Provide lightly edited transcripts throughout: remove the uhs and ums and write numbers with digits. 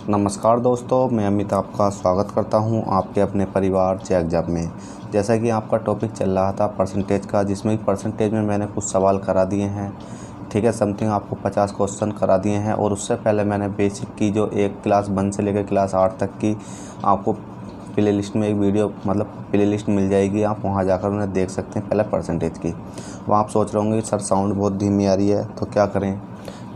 नमस्कार दोस्तों, मैं अमित आपका स्वागत करता हूं आपके अपने परिवार चेक जॉब में। जैसा कि आपका टॉपिक चल रहा था परसेंटेज का, जिसमें परसेंटेज में मैंने कुछ सवाल करा दिए हैं। ठीक है, समथिंग आपको 50 क्वेश्चन करा दिए हैं। और उससे पहले मैंने बेसिक की जो एक क्लास 1 से लेकर क्लास 8 तक की आपको प्ले लिस्ट में एक वीडियो प्ले लिस्ट मिल जाएगी, आप वहाँ जाकर उन्हें देख सकते हैं। पहले परसेंटेज की वहाँ आप सोच रहे होंगे सर साउंड बहुत धीमी आ रही है, तो क्या करें,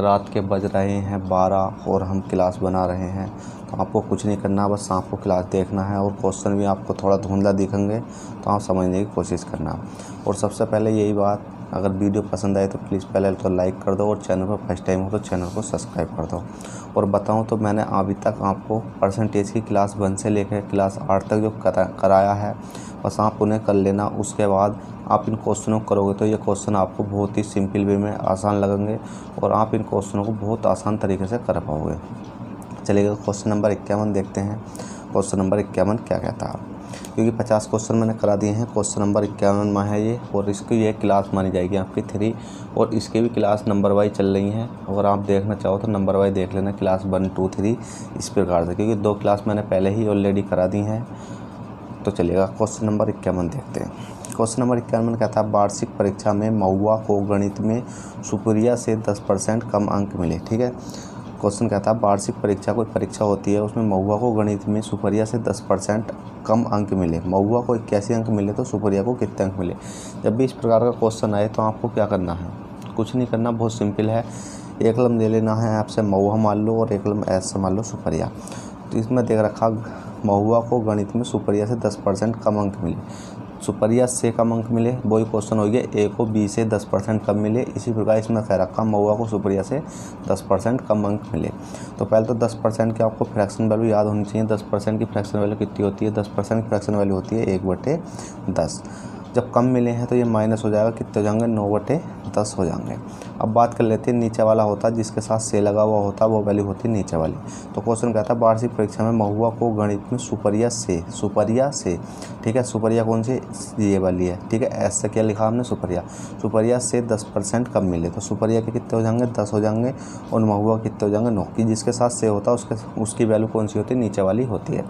रात के बज रहे हैं 12 और हम क्लास बना रहे हैं। तो आपको कुछ नहीं करना, बस आपको क्लास देखना है और क्वेश्चन भी आपको थोड़ा धुंधला दिखेंगे तो आप समझने की कोशिश करना। और सबसे पहले यही बात, अगर वीडियो पसंद आए तो प्लीज़ पहले तो लाइक कर दो, और चैनल पर फर्स्ट टाइम हो तो चैनल को सब्सक्राइब कर दो। और बताऊं तो मैंने अभी तक आपको परसेंटेज की क्लास 1 से लेकर क्लास 8 तक जो कराया है, बस आप उन्हें कर लेना। उसके बाद आप इन क्वेश्चनों को करोगे तो ये क्वेश्चन आपको बहुत ही सिंपल वे में आसान लगेंगे और आप इन क्वेश्चनों को बहुत आसान तरीके से कर पाओगे। चलिए क्वेश्चन नंबर 51 देखते हैं। क्वेश्चन नंबर 51 क्या कहता है, क्योंकि 50 क्वेश्चन मैंने करा दिए हैं। क्वेश्चन नंबर 51 में है ये, और इसकी ये क्लास मानी जाएगी आपकी 3, और इसके भी क्लास नंबर वाइज चल रही हैं। अगर आप देखना चाहो तो नंबर वाइज देख लेना, क्लास 1, 2, 3 इस प्रकार से, क्योंकि 2 क्लास मैंने पहले ही ऑलरेडी करा दी हैं। तो चलिएगा क्वेश्चन नंबर 51 देखते हैं। क्वेश्चन नंबर 51 कहता है, वार्षिक परीक्षा में महुआ को गणित में सुप्रिया से 10% कम अंक मिले। ठीक है, क्वेश्चन कहता है वार्षिक परीक्षा कोई परीक्षा होती है, उसमें महुआ को गणित में सुप्रिया से 10% कम अंक मिले। महुआ को 81 अंक मिले तो सुप्रिया को कितने अंक मिले। जब भी इस प्रकार का क्वेश्चन आए तो आपको क्या करना है, कुछ नहीं करना, बहुत सिंपल है। एक कलम ले लेना है आपसे महुआ मान लो, और एक कलम ऐसे मान लो सुप्रिया। तो इसमें देख रखा महुआ को गणित में सुप्रिया से 10% कम अंक मिले, सुप्रिया से कम अंक मिले, वही क्वेश्चन हो गया। ए को बी से 10% कम मिले। इसी प्रकार इसमें कह रखा महुआ को सुप्रिया से 10% कम अंक मिले। तो पहले तो 10% की आपको फ्रैक्शन वैल्यू याद होनी चाहिए। 10% की फ्रैक्शन वैल्यू कितनी होती है, 10% की फ्रैक्शन वैल्यू होती है 1/10। जब कम मिले हैं तो ये माइनस हो जाएगा, कितने हो जाएंगे, 9/10 हो जाएंगे। अब बात कर लेते हैं नीचे वाला होता है, जिसके साथ से लगा हुआ होता है वो वैल्यू होती है नीचे वाली। तो क्वेश्चन कहता है वार्षिक परीक्षा में महुआ को गणित में सुप्रिया से, ठीक है, सुप्रिया कौन सी, ये वाली है। ठीक है, ऐसे क्या लिखा हमने, सुप्रिया से 10% कम मिले। तो सुप्रिया के कितने हो जाएंगे, 10 हो जाएंगे, और महुआ कितने हो जाएंगे, 9 की। जिसके साथ से होता है उसकी वैल्यू कौन सी होती है, नीचे वाली होती है।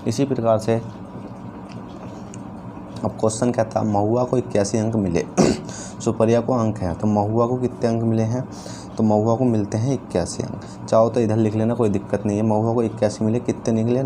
इसी प्रकार से अब क्वेश्चन कहता है महुआ को 81 अंक मिले सुप्रिया को अंक है, तो महुआ को कितने अंक मिले हैं, तो महुआ को मिलते हैं 81 अंक। चाहो तो इधर लिख लेना, कोई दिक्कत नहीं है। महुआ को 81 मिले, कितने निकले,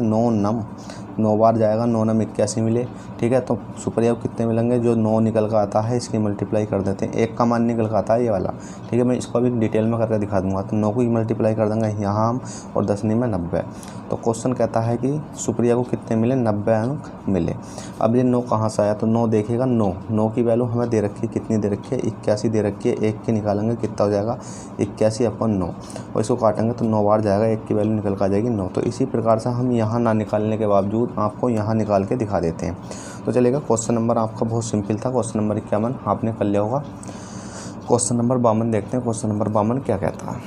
9 बार जाएगा, 9 नम 81 मिले। ठीक है, तो सुप्रिया को कितने मिलेंगे, जो 9 निकल कर आता है इसकी मल्टीप्लाई कर देते हैं। 1 का मान निकल कर आता है ये वाला। ठीक है, मैं इसको अभी डिटेल में करके दिखा दूंगा। तो 9 को मल्टीप्लाई कर देंगे यहाँ हम, और 10 में 90। तो क्वेश्चन कहता है कि सुप्रिया को कितने मिले, 90 अंक मिले। अब ये 9 कहाँ से आया, तो 9 देखेगा, 9 की वैल्यू हमें दे रखी है, कितनी दे रखी है, 81 दे रखी है। 1 की निकालेंगे कितना हो जाएगा, 81/9, और इसको काटेंगे तो 9 बार जाएगा, 1 की वैल्यू निकल कर आ जाएगी 9। तो इसी प्रकार से हम यहाँ ना निकालने के बावजूद आपको यहाँ निकाल के दिखा देते हैं। तो चलेगा, क्वेश्चन नंबर आपका बहुत सिंपल था। क्वेश्चन नंबर 51 आपने कर लिया होगा। क्वेश्चन नंबर 52 देखते हैं। क्वेश्चन नंबर 52 क्या कहता है,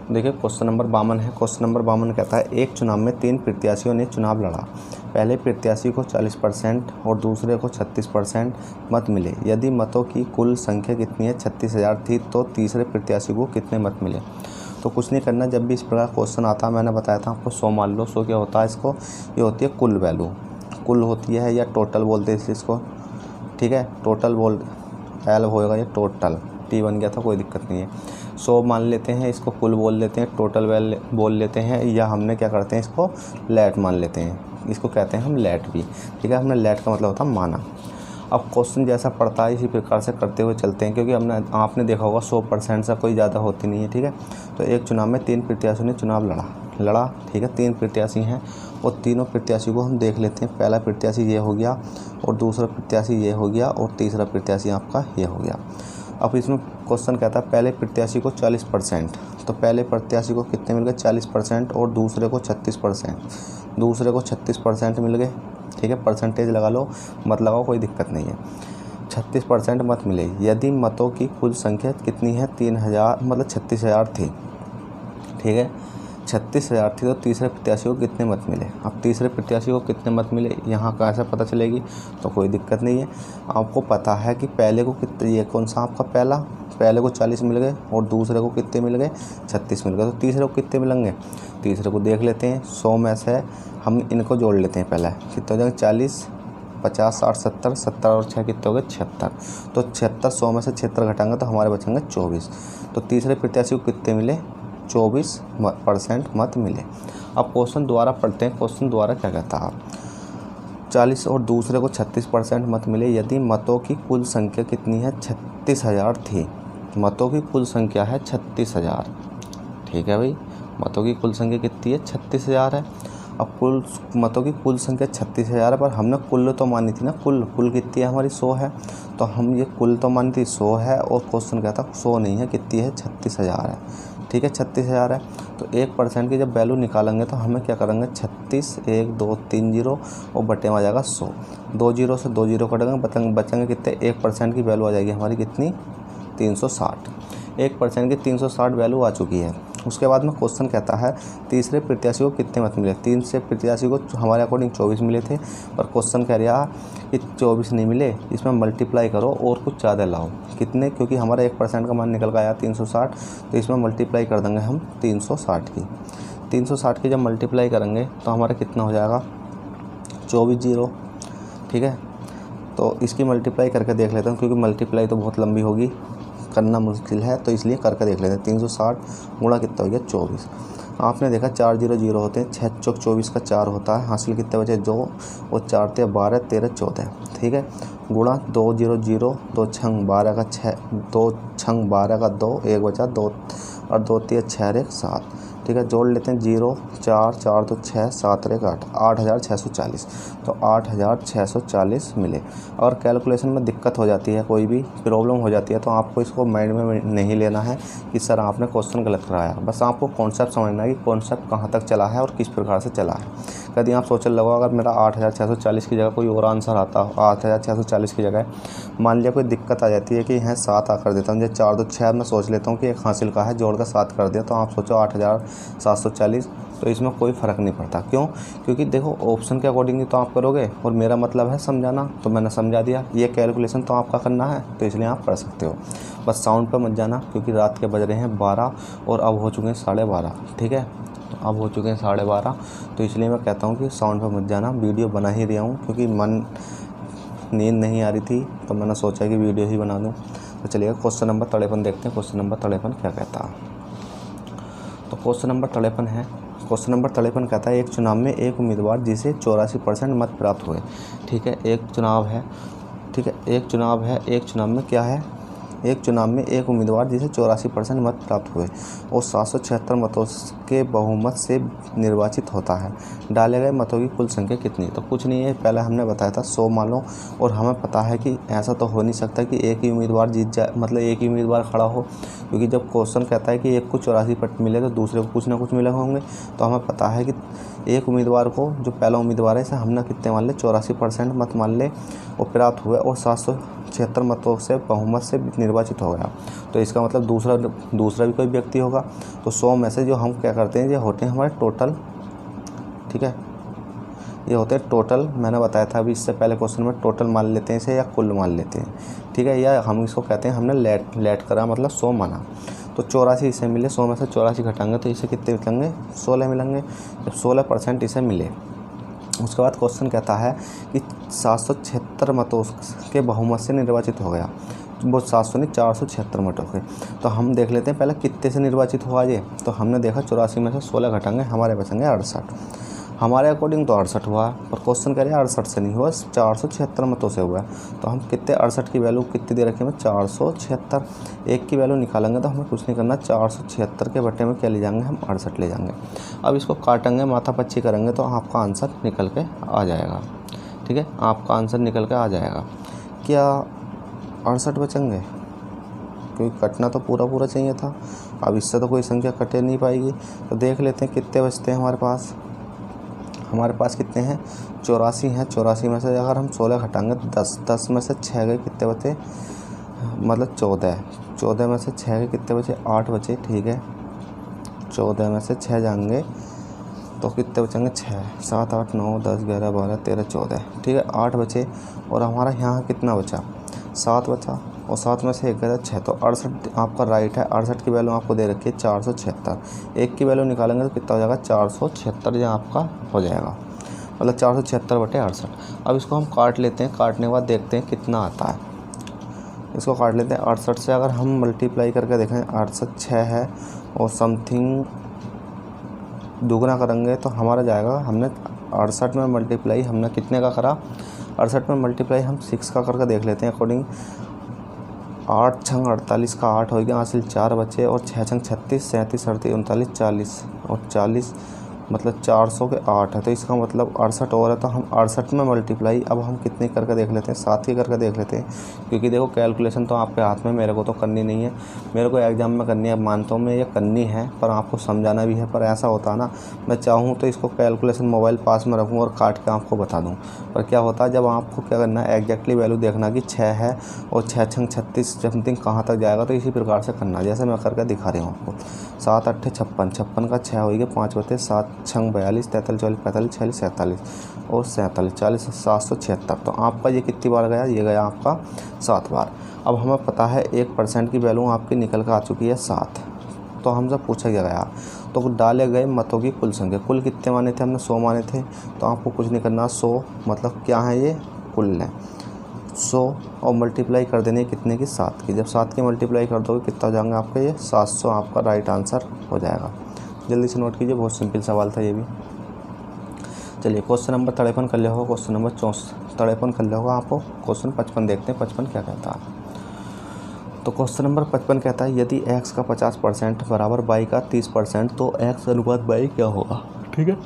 देखिए क्वेश्चन नंबर 52 है। क्वेश्चन नंबर 52 कहता है, एक चुनाव में 3 प्रत्याशियों ने चुनाव लड़ा। पहले प्रत्याशी को 40% और दूसरे को 36% मत मिले। यदि मतों की कुल संख्या कितनी है, 36,000 थी, तो तीसरे प्रत्याशी को कितने मत मिले। तो कुछ नहीं करना, जब भी इस प्रकार क्वेश्चन आता है, मैंने बताया था आपको 100 मान लो। 100 क्या होता है, इसको ये होती है कुल वैल्यू, कुल होती है, या टोटल बोलते हैं इसको। ठीक है, टोटल बोल एल होएगा, ये टोटल टी बन गया था, कोई दिक्कत नहीं है। 100 मान लेते हैं, इसको कुल बोल लेते हैं, टोटल वैल्यू बोल लेते हैं, या हमने क्या करते हैं, इसको लेट मान लेते हैं, इसको कहते हैं हम लेट भी। ठीक है, हमने लेट का मतलब होता है माना। अब क्वेश्चन जैसा पड़ता है इसी प्रकार से करते हुए चलते हैं, क्योंकि आपने देखा होगा 100% से कोई ज़्यादा होती नहीं है। ठीक है, तो एक चुनाव में 3 प्रत्याशियों ने चुनाव लड़ा। ठीक है, 3 प्रत्याशी हैं, और तीनों प्रत्याशी को हम देख लेते हैं। पहला प्रत्याशी ये हो गया, और दूसरा प्रत्याशी ये हो गया, और तीसरा प्रत्याशी आपका ये हो गया। अब इसमें क्वेश्चन कहता है पहले प्रत्याशी को 40%, तो पहले प्रत्याशी को कितने मिल गए, 40%, और दूसरे को 36% मिल गए। ठीक है, परसेंटेज लगा लो, मत लगाओ, कोई दिक्कत नहीं है। 36% मत मिले। यदि मतों की कुल संख्या कितनी है, 3000 मतलब 36,000 थी। ठीक है, 36,000 थी, तो तीसरे प्रत्याशी को कितने मत मिले। अब तीसरे प्रत्याशी को कितने मत मिले, यहाँ कैसे पता चलेगी, तो कोई दिक्कत नहीं है। आपको पता है कि पहले को कितने, ये कौन सा आपका पहले को 40 मिल गए और दूसरे को कितने मिल गए, 36 मिल गए। तो तीसरे को कितने मिलेंगे, तीसरे को देख लेते हैं। 100 में से हम इनको जोड़ लेते हैं। पहले कितने हो जाएंगे, 40, 50, 60, 70, 70 और 6 कितने हो गए, 76। तो 76, 100 में से 76 घटाएंगे तो हमारे बचेंगे 24। तो तीसरे प्रत्याशी को कितने मिले, 24% मत मिले। अब क्वेश्चन दोबारा पढ़ते हैं। क्वेश्चन दोबारा क्या कहता है, 40 और दूसरे को 36% मत मिले यदि मतों की कुल संख्या कितनी है, 36,000 थी। मतों की कुल संख्या है 36,000। ठीक है भाई, मतों की कुल संख्या कितनी है, 36,000 है। अब कुल मतों की कुल संख्या 36,000 है, पर हमने कुल तो मानी थी ना, कुल कितनी है हमारी, 100 है। तो हम ये कुल तो मानी थी 100 है और क्वेश्चन कहता 100 नहीं है, कितनी है, 36,000 है। ठीक है, 36,000 है। तो 1% की जब वैल्यू निकालेंगे तो हमें क्या करेंगे, 36, 1, 2, 3 जीरो और बटे में आ जाएगा 100। 2 जीरो से 2 जीरो कटेंगे, बचेंगे कितने, 1% की वैल्यू आ जाएगी हमारी कितनी, 360। 1% की 360 वैल्यू आ चुकी है। उसके बाद में क्वेश्चन कहता है तीसरे प्रत्याशी को कितने मत मिले। तीसरे प्रत्याशी को हमारे अकॉर्डिंग 24 मिले थे, पर क्वेश्चन कह रहा कि 24 नहीं मिले, इसमें मल्टीप्लाई करो और कुछ ज़्यादा लाओ। कितने, क्योंकि हमारा 1% का मान निकल के आया 360, तो इसमें मल्टीप्लाई कर देंगे हम 360 की। 360 की जब मल्टीप्लाई करेंगे तो हमारा कितना हो जाएगा, 24 जीरो। ठीक है, तो इसकी मल्टीप्लाई करके देख लेते हैं, क्योंकि मल्टीप्लाई तो बहुत लंबी होगी, करना मुश्किल है, तो इसलिए करके देख लेते हैं। 360 गुणा कितना हो गया, 24। आपने देखा 4 जीरो जीरो होते हैं, 6 चौक 24 का 4 होता है। हासिल कितने बचे, 2 और 4 थे 12, 13, 14। ठीक है, गुणा 2 जीरो जीरो, 2 छंग 12 का 6, 2 छंग 12 का 2, 1 बचा 2 और 2 3 6 1 7। ठीक है, जोड़ लेते हैं 0, 4, 4 तो 6, 7 1 8, 8,640। तो 8,640 मिले। और कैलकुलेशन में दिक्कत हो जाती है, कोई भी प्रॉब्लम हो जाती है, तो आपको इसको माइंड में नहीं लेना है कि सर आपने क्वेश्चन गलत कराया। बस आपको कॉन्सेप्ट समझना है कि कॉन्सेप्ट कहाँ तक चला है और किस प्रकार से चला है। कभी आप सोचने लगो अगर मेरा 8,640 की जगह कोई और आंसर आता, 8,640 की जगह मान लिया कोई दिक्कत आ जाती है कि यहाँ 7 आ कर देता हूँ, जैसे 4 2 6 मैं सोच लेता हूँ कि एक हासिल का है, जोड़ कर 7 कर दिया, तो आप सोचो 8,740। तो इसमें कोई फ़र्क नहीं पड़ता। क्यों, क्योंकि देखो ऑप्शन के अकॉर्डिंग तो आप करोगे और मेरा मतलब है समझाना, तो मैंने समझा दिया। ये कैलकुलेशन तो आपका करना है, तो इसलिए आप कर सकते हो। बस साउंड पर मत जाना, क्योंकि रात के बज रहे हैं 12 और अब हो चुके हैं 12:30। ठीक है, तो अब हो चुके हैं 12:30, तो इसलिए मैं कहता हूँ कि साउंड पर मत जाना। वीडियो बना ही रहा हूँ क्योंकि नींद नहीं आ रही थी, तो मैंने सोचा कि वीडियो ही बना दूँ। तो चलिए क्वेश्चन नंबर 53 देखते हैं। क्वेश्चन नंबर 53 क्या कहता है। तो क्वेश्चन नंबर 53 है। क्वेश्चन नंबर 53 कहता है एक चुनाव में एक उम्मीदवार जिसे 84% मत प्राप्त हुए। ठीक है, एक चुनाव है। ठीक है, एक चुनाव में क्या है, एक चुनाव में एक उम्मीदवार जिसे 84% मत प्राप्त हुए और 776 मतों के बहुमत से निर्वाचित होता है। डाले गए मतों की कुल संख्या कितनी। तो कुछ नहीं है, पहले हमने बताया था 100 मान लो, और हमें पता है कि ऐसा तो हो नहीं सकता कि एक ही उम्मीदवार जीत जाए, मतलब एक ही उम्मीदवार खड़ा हो, क्योंकि जब क्वेश्चन कहता है कि एक को 84% मिले तो दूसरे को कुछ ना कुछ मिले होंगे। तो हमें पता है कि एक उम्मीदवार को, जो पहला उम्मीदवार है, इसे हमने कितने मान ले, 84% मत मान ले और प्राप्त हुए और 776 मतों से बहुमत से निर्वाचित हो गया। तो इसका मतलब दूसरा भी कोई व्यक्ति होगा। तो 100 में से जो हम क्या करते हैं, ये होते हैं हमारे टोटल। ठीक है, ये होते हैं टोटल। मैंने बताया था अभी इससे पहले क्वेश्चन में, टोटल मान लेते हैं इसे या कुल मान लेते हैं। ठीक है, या हम इसको कहते हैं हमने लेट करा, मतलब 100 माना। तो 84 इसे मिले, 100 में से 84 घटाएंगे तो इसे कितने मिलेंगे, 16 मिलेंगे। जब 16% इसे मिले, उसके बाद क्वेश्चन कहता है कि 776 मतों के बहुमत से निर्वाचित हो गया। वो 700 नहीं, 476 मतों के। तो हम देख लेते हैं पहले कितने से निर्वाचित हुआ ये। तो हमने देखा 84 में से 16 घटाएंगे, हमारे बचेंगे 68। हमारे अकॉर्डिंग तो 68 हुआ, पर क्वेश्चन कह रहे हैं 68 से नहीं हुआ, 476 मतों से हुआ। तो हम कितने, 68 की वैल्यू कितनी दे रखी है, 476। एक की वैल्यू निकालेंगे तो हमें कुछ नहीं करना, 476 के बटे में क्या ले जाएंगे, हम 68 ले जाएंगे। अब इसको काटेंगे, माथा पच्ची करेंगे तो आपका आंसर निकल के आ जाएगा। ठीक है, आपका आंसर निकल के आ जाएगा। क्या 68 बचेंगे, क्योंकि कटना तो पूरा चाहिए था। अब इससे तो कोई संख्या कटे नहीं पाएगी। तो देख लेते हैं कितने बचते हैं हमारे पास। हमारे पास कितने हैं, 84 हैं। 84 में से अगर हम 16 घटाएंगे तो 10 में से 6 गए, कितने बचे, मतलब 14। 14 में से 6 गए, कितने बचे, 8 बचे। ठीक है, 14 में से 6 जाएंगे तो कितने बचेंगे, 6, 7, 8, 9, 10, 11, 12, 13, 14। ठीक है, 8 बचे। और हमारा यहाँ कितना बचा, 7 बचा। और 7 में से 1 गया 6, तो 68 आपका राइट है। 68 की वैल्यू आपको दे रखी है 476। 1 की वैल्यू निकालेंगे तो कितना हो जाएगा 476, जो आपका हो जाएगा, मतलब 476/68। अब इसको हम काट लेते हैं, काटने के बाद देखते हैं कितना आता है। इसको काट लेते हैं। 68 से अगर हम मल्टीप्लाई करके देखें, 68 6 है और समथिंग दुगना करेंगे तो हमारा जाएगा, हमने 68 में मल्टीप्लाई हमने कितने का करा, 68 में मल्टीप्लाई हम 6 का करके देख लेते हैं अकॉर्डिंग। 8 छंग 48 का 8 हो गया, हासिल 4 बचे, और 6 छंग 36, 37 38 39 40, और 40 मतलब 400 के 8 है, तो इसका मतलब 68 और है। तो हम 68 में मल्टीप्लाई अब हम कितने करके देख लेते हैं, 7 की करके देख लेते हैं, क्योंकि देखो कैलकुलेशन तो आपके हाथ में, मेरे को तो करनी नहीं है, मेरे को एग्जाम में करनी है, मानता हूँ मैं ये करनी है, पर आपको समझाना भी है। पर ऐसा होता है ना, मैं चाहूँ तो इसको कैलकुलेशन मोबाइल पास में रखूँ और काट के आपको बता दूँ, पर क्या होता है जब आपको क्या करना है, एग्जैक्टली वैल्यू देखना कि 6 है और 6 छंग 36 समथिंग कहाँ तक जाएगा, तो इसी प्रकार से करना, जैसे मैं करके दिखा रही हूँ आपको। 7 8 56, 56 का 6 हो गया, 5 बचे, 7 छंग 42, 43 44 45 46 47 और 47 40 776। तो आपका ये कितनी बार गया, ये गया आपका 7 बार। अब हमें पता है 1% की वैल्यू आपकी निकल कर आ चुकी है 7। तो हमसे पूछा गया, तो डाले गए मतों की कुल संख्या, कुल कितने माने थे हमने, 100 माने थे, तो आपको कुछ नहीं करना, 100 मतलब क्या है ये कुल है 100, और मल्टीप्लाई कर देनी है कितने की, 7 की। जब 7 की मल्टीप्लाई कर दोगे कितना हो जाएगा आपका, ये 700 आपका राइट आंसर हो जाएगा। जल्दी से नोट कीजिए, बहुत सिंपल सवाल था ये भी। चलिए क्वेश्चन नंबर 53 कर लिया होगा, क्वेश्चन नंबर 53 कर लिया होगा आपको। क्वेश्चन 55 देखते हैं, 55 क्या कहता है। तो क्वेश्चन नंबर 55 कहता है, यदि x का 50% बराबर y का 30%, तो x अनुपात y क्या होगा। ठीक है,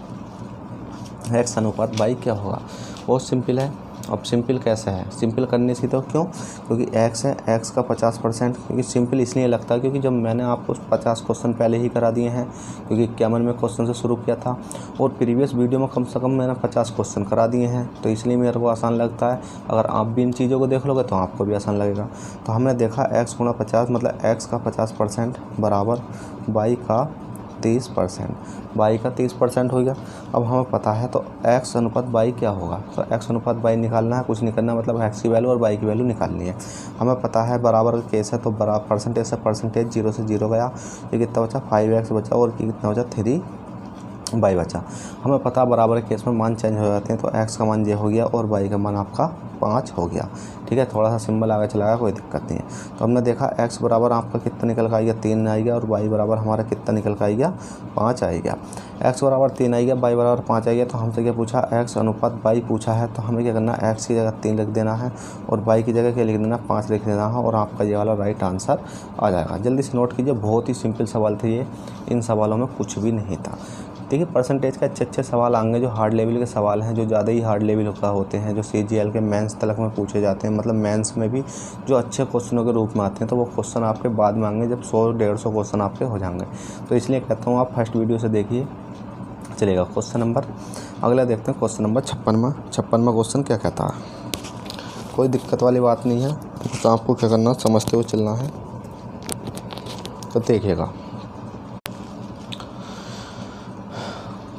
x अनुपात y क्या होगा। बहुत सिंपल है। अब सिंपल कैसे है, सिंपल करने से तो क्योंकि x है, x का 50%, क्योंकि सिंपल इसलिए लगता है क्योंकि जब मैंने आपको 50 क्वेश्चन पहले ही करा दिए हैं, क्योंकि 51 में क्वेश्चन से शुरू किया था, और प्रीवियस वीडियो में कम से कम मैंने 50 क्वेश्चन करा दिए हैं, तो इसलिए मेरे को आसान लगता है। अगर आप भी इन चीज़ों को देख लोगे तो आपको भी आसान लगेगा। तो हमने देखा x गुणा 50 मतलब x का 50% बराबर y का 30%, y का 30% हो गया। अब हमें पता है तो x अनुपात y क्या होगा, तो x अनुपात y निकालना है, कुछ नहीं करना, मतलब x की वैल्यू और y की वैल्यू निकालनी है। हमें पता है बराबर का केस है, तो बराबर परसेंटेज से परसेंटेज 0 से 0 गया, ये कितना बचा 5x बचा, और कितना बचा 3y बचा। हमें पता बराबर के केस में मान चेंज हो जाते हैं, तो x का मान ये हो गया और y का मान आपका 5 हो गया। ठीक है, थोड़ा सा सिंबल आगे चला गया, कोई दिक्कत नहीं है। तो हमने देखा x बराबर आपका कितना निकल कर आएगा 3 आएगा, और y बराबर हमारा कितना निकल कर आएगा 5 आएगा। x बराबर 3 आएगा, y बराबर 5 आएगा। तो हमसे क्या पूछा, x अनुपात y पूछा है, तो हमें क्या करना है, x की जगह 3 लिख देना है और y की जगह क्या लिख देना, 5 लिख देना है, और आपका ये वाला राइट आंसर आ जाएगा। जल्दी से नोट कीजिए, बहुत ही सिंपल सवाल थे ये, इन सवालों में कुछ भी नहीं था। देखिए परसेंटेज का अच्छे सवाल आएंगे, जो हार्ड लेवल के सवाल हैं, जो ज़्यादा ही हार्ड लेवल का होते हैं, जो CGL के मेंस तलक में पूछे जाते हैं, मतलब मेंस में भी जो अच्छे क्वेश्चनों के रूप में आते हैं, तो वो क्वेश्चन आपके बाद में आएंगे जब 100-150 क्वेश्चन आपके हो जाएंगे। तो इसलिए कहता हूँ आप फर्स्ट वीडियो से देखिए, चलेगा। क्वेश्चन नंबर अगला देखते हैं, क्वेश्चन नंबर 56 में क्वेश्चन क्या कहता है। कोई दिक्कत वाली बात नहीं है, तो आपको क्या करना, समझते हुए चलना है। तो देखिएगा,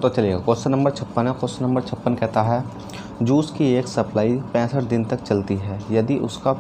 तो चलिएगा क्वेश्चन नंबर 56 है। क्वेश्चन नंबर 56 कहता है, जूस की एक सप्लाई 65 दिन तक चलती है, यदि उसका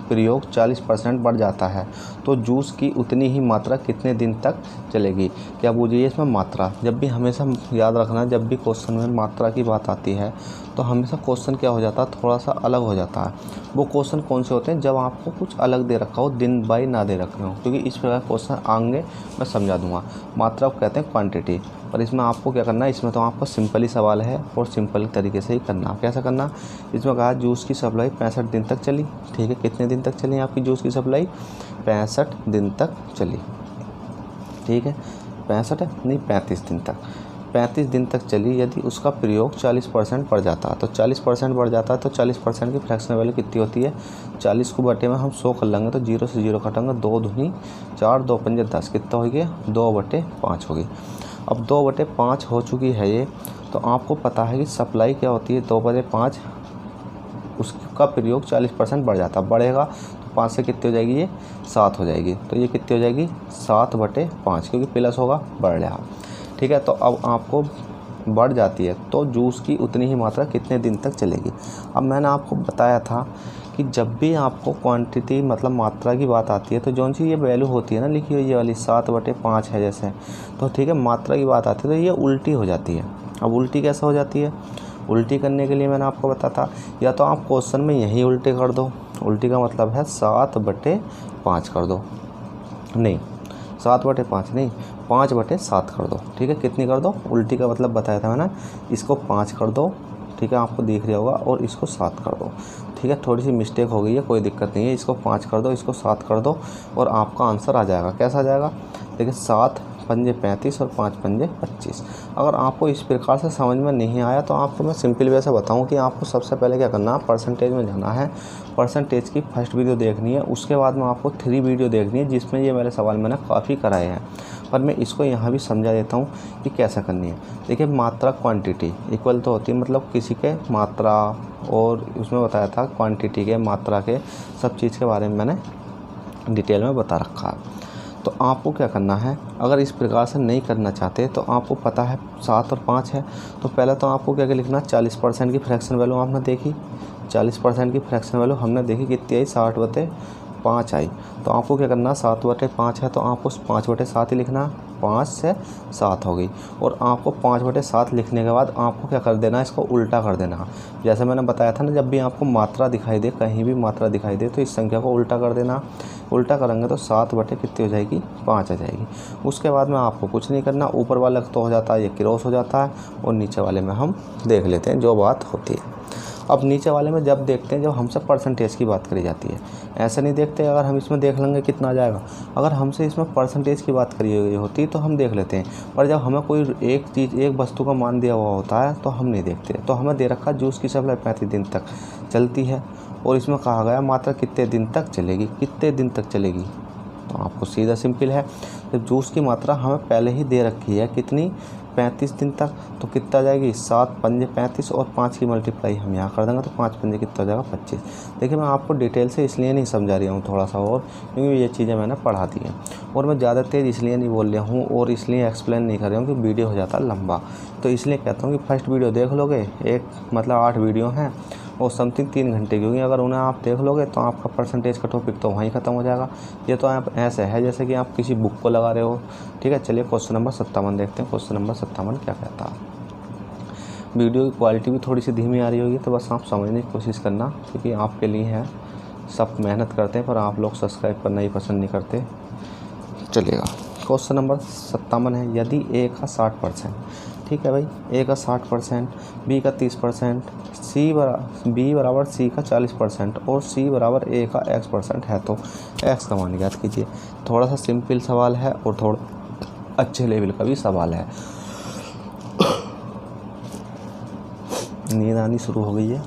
प्रयोग 40% बढ़ जाता है, तो जूस की उतनी ही मात्रा कितने दिन तक चलेगी। क्या बूझिए इसमें मात्रा, जब भी हमेशा याद रखना, जब भी क्वेश्चन में मात्रा की बात आती है तो हमेशा क्वेश्चन क्या हो जाता है, थोड़ा सा अलग हो जाता है। वो क्वेश्चन कौन से होते हैं, जब आपको कुछ अलग दे रखा हो, दिन बाई ना दे रखे हो, क्योंकि इस प्रकार क्वेश्चन आएंगे, मैं समझा दूंगा। मात्रा को कहते हैं क्वांटिटी, पर इसमें आपको क्या करना है, इसमें तो आपका सिंपल ही सवाल है और सिंपल तरीके से ही करना। कैसा करना, इसमें कहा जूस की सप्लाई 65 दिन तक चली। ठीक है, कितने दिन तक चली आपकी जूस की सप्लाई, 65 दिन तक चली। ठीक है, 65 नहीं 35 दिन तक, 35 दिन तक चली। यदि उसका प्रयोग 40% बढ़ जाता है, तो 40% बढ़ जाता है, तो 40% की फ्रैक्शनल वैल्यू कितनी होती है, 40 को बटे में हम 100 कर लेंगे, तो 0 से 0 कटेंगे, 2 दूनी 4, 2 पंजे 10, कितना हो गया 2/5 होगी। अब 2/5 हो चुकी है ये, तो आपको पता है कि सप्लाई क्या होती है, 2/5, उसका प्रयोग 40% बढ़ जाता है, बढ़ेगा तो 5 से कितनी हो जाएगी, ये 7 हो जाएगी। तो ये कितनी हो जाएगी 7/5, क्योंकि प्लस होगा बढ़ रहा। ठीक है, तो अब आपको बढ़ जाती है, तो जूस की उतनी ही मात्रा कितने दिन तक चलेगी। अब मैंने आपको बताया था कि जब भी आपको क्वांटिटी मतलब मात्रा की बात आती है तो जौन सी ये वैल्यू होती है ना लिखी हुई ये वाली 7/5 है जैसे, तो ठीक है मात्रा की बात आती है तो ये उल्टी हो जाती है। अब उल्टी कैसे हो जाती है, उल्टी करने के लिए मैंने आपको बताया था या तो आप क्वेश्चन में यही उल्टे कर दो, उल्टी का मतलब है 7/5 कर दो, नहीं 7/5 नहीं 5/7 कर दो, ठीक है कितनी कर दो, उल्टी का मतलब बताया था मैंने, इसको 5 कर दो, ठीक है आपको दिख रहा होगा, और इसको 7 कर दो, ठीक है थोड़ी सी मिस्टेक हो गई है कोई दिक्कत नहीं है, इसको 5 कर दो इसको 7 कर दो और आपका आंसर आ जाएगा। कैसा आ जाएगा, देखिए 7 पंजे 35 और 5 पंजे 25। अगर आपको इस प्रकार से समझ में नहीं आया तो आपको मैं सिंपल वे से बताऊं कि आपको सबसे पहले क्या करना है, परसेंटेज में जाना है, परसेंटेज की फर्स्ट वीडियो देखनी है, उसके बाद में आपको 3 वीडियो देखनी है जिसमें ये मेरे सवाल मैंने काफ़ी कराए हैं, पर मैं इसको यहाँ भी समझा देता हूँ कि कैसा करनी है। देखिए मात्रा क्वांटिटी इक्वल तो होती है, मतलब किसी के मात्रा, और उसमें बताया था क्वांटिटी के मात्रा के सब चीज़ के बारे में मैंने डिटेल में बता रखा है। तो आपको क्या करना है, अगर इस प्रकार से नहीं करना चाहते तो आपको पता है 7 और 5 है, तो पहले तो आपको क्या लिखना, 40% की फ्रैक्शन वैल्यू आपने देखी, 40% की फ्रैक्शन वैल्यू हमने देखी कितनी आई, 60/5 आई। तो आपको क्या करना, 7/5 है तो आपको 5/7 ही लिखना, 5 से 7 हो गई, और आपको 5/7 लिखने के बाद आपको क्या कर देना, इसको उल्टा कर देना। जैसे मैंने बताया था ना, जब भी आपको मात्रा दिखाई दे, कहीं भी मात्रा दिखाई दे तो इस संख्या को उल्टा कर देना, उल्टा करेंगे तो 7 कितनी हो जाएगी, 5 आ जाएगी। उसके बाद में आपको कुछ नहीं करना, ऊपर वाला तो हो जाता है ये क्रॉस हो जाता है, और नीचे वाले में हम देख लेते हैं जो बात होती है। अब नीचे वाले में जब देखते हैं जब हमसे परसेंटेज की बात करी जाती है, ऐसे नहीं देखते, अगर हम इसमें देख लेंगे कितना आ जाएगा, अगर हमसे इसमें परसेंटेज की बात करी हुई होती तो हम देख लेते हैं, पर जब हमें कोई एक चीज़ एक वस्तु का मान दिया हुआ होता है तो हम नहीं देखते। तो हमें दे रखा जूस की सप्लाई 35 दिन तक चलती है, और इसमें कहा गया मात्रा कितने दिन तक चलेगी, कितने दिन तक चलेगी, तो आपको सीधा सिंपल है, तो जूस की मात्रा हमें पहले ही दे रखी है कितनी, 35 दिन तक, तो कितना जाएगी, 7 पंजे 35 और 5 की मल्टीप्लाई हम यहाँ कर देंगे तो 5 पंजे कितना हो जाएगा, 25। देखिए मैं आपको डिटेल से इसलिए नहीं समझा रहा हूँ थोड़ा सा, और क्योंकि ये चीज़ें मैंने पढ़ा दी हैं, और मैं ज़्यादा तेज़ इसलिए नहीं बोल रहा हूँ और इसलिए एक्सप्लेन नहीं कर रहा हूँ कि वीडियो हो जाता लंबा, तो इसलिए कहता हूँ कि फर्स्ट वीडियो देख लोगे, एक मतलब 8 वीडियो हैं और समथिंग 3 घंटे की होगी, अगर उन्हें आप देख लोगे तो आपका परसेंटेज का टॉपिक तो वहीं ख़त्म हो जाएगा। ये तो आप ऐसे है जैसे कि आप किसी बुक को लगा रहे हो, ठीक है। चलिए क्वेश्चन नंबर 57 देखते हैं, क्वेश्चन नंबर 57 क्या कहता है। वीडियो की क्वालिटी भी थोड़ी सी धीमी आ रही होगी, तो बस आप समझने की कोशिश करना, क्योंकि आपके लिए है, सब मेहनत करते हैं पर आप लोग सब्सक्राइब करना ही पसंद नहीं करते। चलिएगा, क्वेश्चन नंबर 57 है, यदि A का 60%, ठीक है भाई, A का 60%, B का 30%, B बराबर C का 40% और C बराबर A का X% है, तो X का मान ज्ञात कीजिए। थोड़ा सा सिंपल सवाल है और थोड़ा अच्छे लेवल का भी सवाल है। नींद आनी शुरू हो गई है,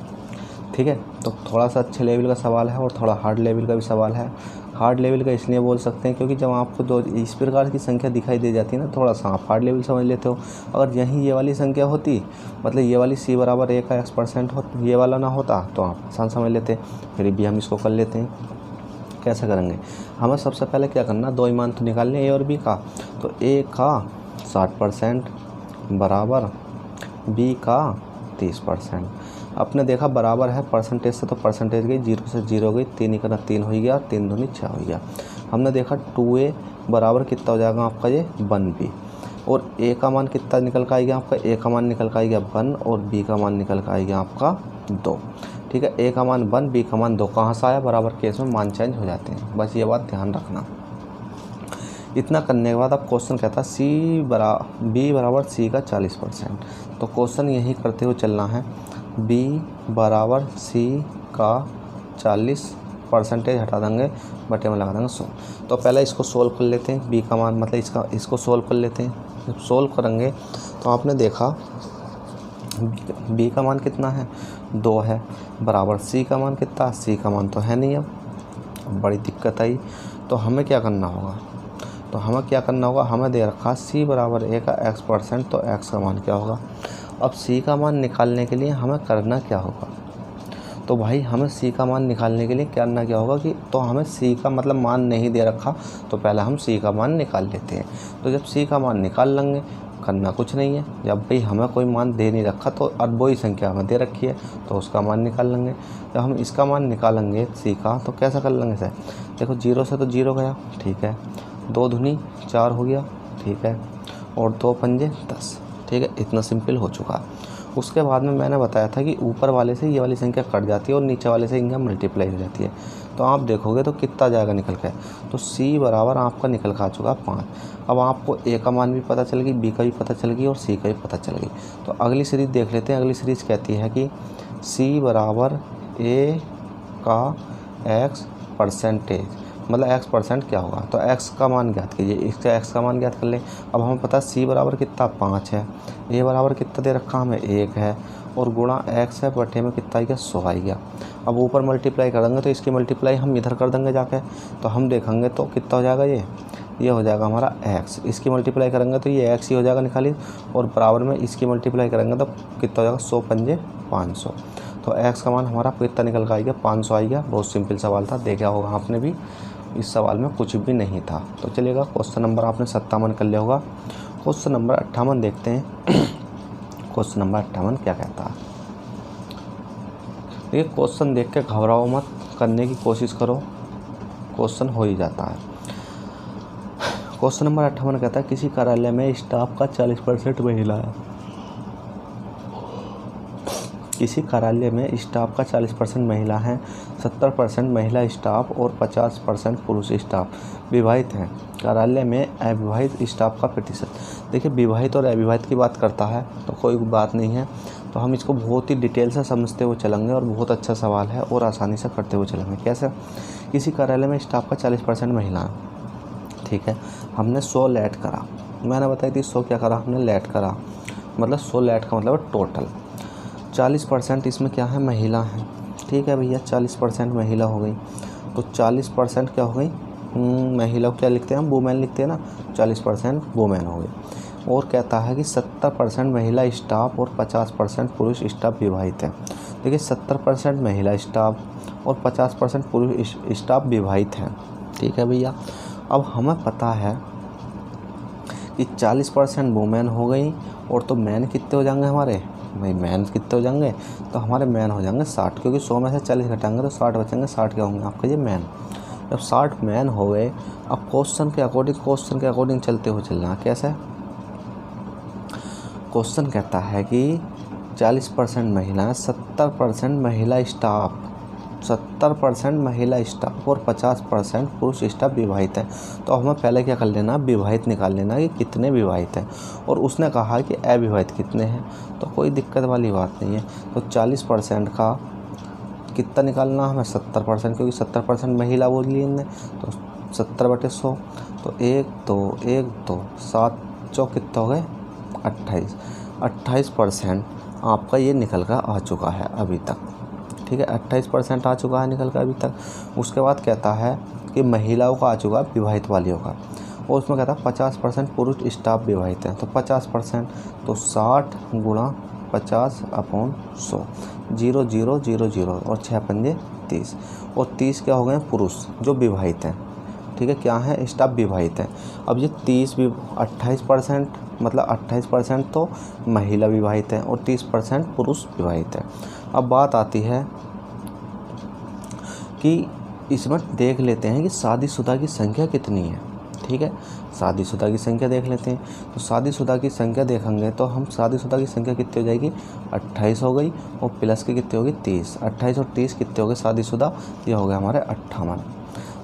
ठीक है, तो थोड़ा सा अच्छे लेवल का सवाल है और थोड़ा हार्ड लेवल का भी सवाल है। हार्ड लेवल का इसलिए बोल सकते हैं क्योंकि जब आपको दो इस प्रकार की संख्या दिखाई दे जाती है ना, थोड़ा सा आप हार्ड लेवल समझ लेते हो। अगर यहीं ये वाली संख्या होती, मतलब ये वाली C बराबर A का X% हो, ये वाला ना होता तो आप आसान समझ लेते। फिर भी हम इसको कर लेते हैं, कैसे करेंगे, हमें सबसे पहले क्या करना, दो ही मान तो निकालने A और B का, तो A का 60% बराबर B का 30%। आपने देखा बराबर है परसेंटेज से, तो परसेंटेज गई 0 से 0 गई, 3 ही करना 3 हो गया, 3 दूनी 6 हो गया। हमने देखा 2A बराबर कितना हो जाएगा आपका ये 1B, और A का मान कितना निकल कर आएगा आपका, A का मान निकल कर आएगा 1 और B का मान निकल कर आएगा आपका 2, ठीक है। A का मान 1, B का मान 2, कहाँ से आया, बराबर केस में मान चेंज हो जाते हैं, बस ये बात ध्यान रखना। इतना करने के बाद अब क्वेश्चन कहता है B बराबर C का 40%, तो क्वेश्चन यही करते हुए चलना है, B बराबर C का 40% हटा देंगे, बटे में लगा देंगे 100। तो पहले इसको सोल्व कर लेते हैं, B का मान मतलब इसको सोल्व कर लेते हैं। जब सोल्व करेंगे तो आपने देखा B का मान कितना है, 2 है, बराबर C का मान कितना, C का मान तो है नहीं, अब बड़ी दिक्कत आई। तो हमें क्या करना होगा, हमें दे रखा C बराबर A का X%, तो X का मान क्या होगा। अब C का मान निकालने के लिए हमें करना क्या होगा, तो भाई हमें C का मान निकालने के लिए करना क्या होगा कि, तो हमें C का मतलब मान नहीं दे रखा, तो पहले हम C का मान निकाल लेते हैं। तो जब C का मान निकाल लेंगे करना कुछ नहीं है। जब भाई हमें कोई मान दे नहीं रखा तो अब वही संख्या हमें दे रखी है तो उसका मान निकाल लेंगे। जब हम इसका मान निकालेंगे सी का तो कैसा कर लेंगे सर, देखो 0 से तो 0 गया, ठीक है, 2 दूनी 4 हो गया, ठीक है, और 2 पंजे 10, ठीक है, इतना सिंपल हो चुका। उसके बाद में मैंने बताया था कि ऊपर वाले से ये वाली संख्या कट जाती है और नीचे वाले से इनका मल्टीप्लाई हो जाती है। तो आप देखोगे तो कितना जाएगा निकल के, तो सी बराबर आपका निकल के आ चुका 5। अब आपको ए का मान भी पता चल गई, बी का भी पता चल गई और सी का भी पता चल गई। तो अगली सीरीज़ देख लेते हैं। अगली सीरीज़ कहती है कि सी बराबर ए का एक्स परसेंटेज, मतलब एक्स परसेंट क्या होगा। तो एक्स का मान ज्ञात कीजिए, इसका एक्स का मान ज्ञात कर लें। अब हमें पता है सी बराबर कितना 5 है, ए बराबर कितना दे रखा हमें 1 है, और गुणा एक्स है बटे में कितना आ गया 100 आ गया। अब ऊपर मल्टीप्लाई करेंगे तो इसकी मल्टीप्लाई हम इधर कर देंगे जाके, तो हम देखेंगे तो कितना हो जाएगा, ये हो जाएगा हमारा एक्स। इसकी मल्टीप्लाई करेंगे तो ये एक्स ही हो जाएगा निकालिए, और बराबर में इसकी मल्टीप्लाई करेंगे तो कितना हो जाएगा 100 पंजे 500। तो एक्स का मान हमारा कितना निकल कर आएगा 500 आएगा। बहुत सिंपल सवाल था, देखा होगा आपने भी, इस सवाल में कुछ भी नहीं था। तो चलिएगा क्वेश्चन नंबर आपने 57 कर लिया होगा। क्वेश्चन नंबर 58 देखते हैं। क्वेश्चन नंबर 58 क्या कहता है, देखिए क्वेश्चन देख के घबराओ मत, करने की कोशिश करो, क्वेश्चन हो ही जाता है। क्वेश्चन नंबर 58 कहता है किसी कार्यालय में स्टाफ का 40% महिला है। किसी कार्यालय में स्टाफ का 40% महिला है, 70% महिला स्टाफ और 50% पुरुष स्टाफ विवाहित हैं। कार्यालय में अविवाहित स्टाफ का प्रतिशत। देखिए विवाहित और अविवाहित की बात करता है तो कोई बात नहीं है, तो हम इसको बहुत ही डिटेल से समझते हुए चलेंगे और बहुत अच्छा सवाल है और आसानी से करते हुए चलेंगे। कैसे, किसी कार्यालय में स्टाफ का 40% महिला है, ठीक है, हमने 100 लेट करा, मैंने बताई थी 100 क्या करा, हमने लेट करा, मतलब 100 लेट का मतलब टोटल 40% इसमें क्या है, महिला है, ठीक है भैया, 40% महिला हो गई। तो 40% क्या हो गई, महिला को क्या लिखते हैं हम, वुमेन लिखते हैं ना, 40% वुमेन हो गई। और कहता है कि 70% महिला स्टाफ और 50% पुरुष स्टाफ विवाहित है। देखिए 70% महिला स्टाफ और 50% पुरुष स्टाफ विवाहित हैं, ठीक है भैया। अब हमें पता है कि 40% वुमेन हो गई, और तो मैन कितने हो जाएंगे हमारे, भाई मैन कितने हो जाएंगे, तो हमारे मैन हो जाएंगे 60, क्योंकि 100 में से 40 घटाएंगे तो 60 बचेंगे, 60 क्या होंगे आपके ये मैन। जब 60 मैन हो गए, अब क्वेश्चन के अकॉर्डिंग चलते हुए चलना। कैसे, क्वेश्चन कहता है कि 40% महिलाएं, 70% महिला स्टाफ, 70% महिला स्टाफ और 50% पुरुष स्टाफ विवाहित है। तो हमें पहले क्या कर लेना, विवाहित निकाल लेना कि कितने विवाहित हैं, और उसने कहा कि अविवाहित कितने हैं, तो कोई दिक्कत वाली बात नहीं है। तो 40% का कितना निकालना हमें, 70%, क्योंकि 70% महिला बोल ली हमने, तो 70/100, तो 1 2 7 चौक कितना हो गए 28, 28% आपका ये निकल कर आ चुका है अभी तक, ठीक है, 28% आ चुका है निकल कर अभी तक। उसके बाद कहता है कि महिलाओं का आ चुका है विवाहित वालियों का, और उसमें कहता है 50% पुरुष स्टाफ विवाहित हैं। तो 50%, तो 60 गुणा 50/100, 0 0 0 0 और 6 पंजे 30, और 30 क्या हो गए पुरुष जो विवाहित हैं, ठीक है, क्या है, स्टाफ विवाहित हैं। अब ये 30 भी 28%, मतलब 28% तो महिला विवाहित हैं और 30% पुरुष विवाहित हैं। अब बात आती है कि इसमें देख लेते हैं कि शादीशुदा की संख्या कितनी है, ठीक है, शादीशुदा की संख्या देख लेते हैं। तो शादीशुदा की संख्या देखेंगे तो हम शादीशुदा की संख्या कितनी हो जाएगी, 28 हो गई, और प्लस की कितनी होगी 30, 28 और 30 कितने हो गए शादीशुदा, ये हो गए हमारे 58।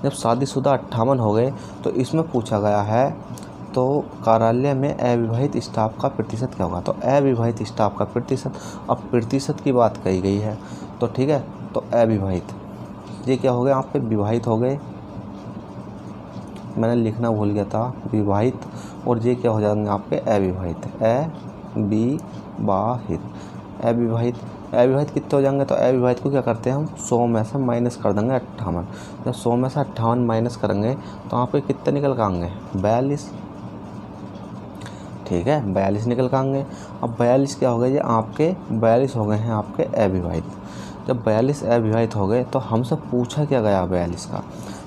जब शादीशुदा 58 हो गए तो इसमें पूछा गया है तो कार्यालय में अविवाहित स्टाफ का प्रतिशत क्या होगा। तो अविवाहित स्टाफ का प्रतिशत, अब प्रतिशत की बात कही गई है तो ठीक है, तो अविवाहित, ये क्या हो गए आप पे विवाहित हो गए, मैंने लिखना भूल गया था, विवाहित, और ये क्या हो जाएंगे आपके अविवाहित, अविवाहित। अविवाहित कितने हो जाएंगे, तो अविवाहित को क्या करते हैं हम 100 में से माइनस कर देंगे 58। जब 100 में से 58 माइनस करेंगे तो आपके कितने निकल आएंगे 42, ठीक है, 42 निकल आएंगे। अब 42 क्या हो गए, ये आपके 42 हो गए हैं आपके अविवाहित। जब 42 अविवाहित हो गए तो हमसे पूछा क्या गया 42 का,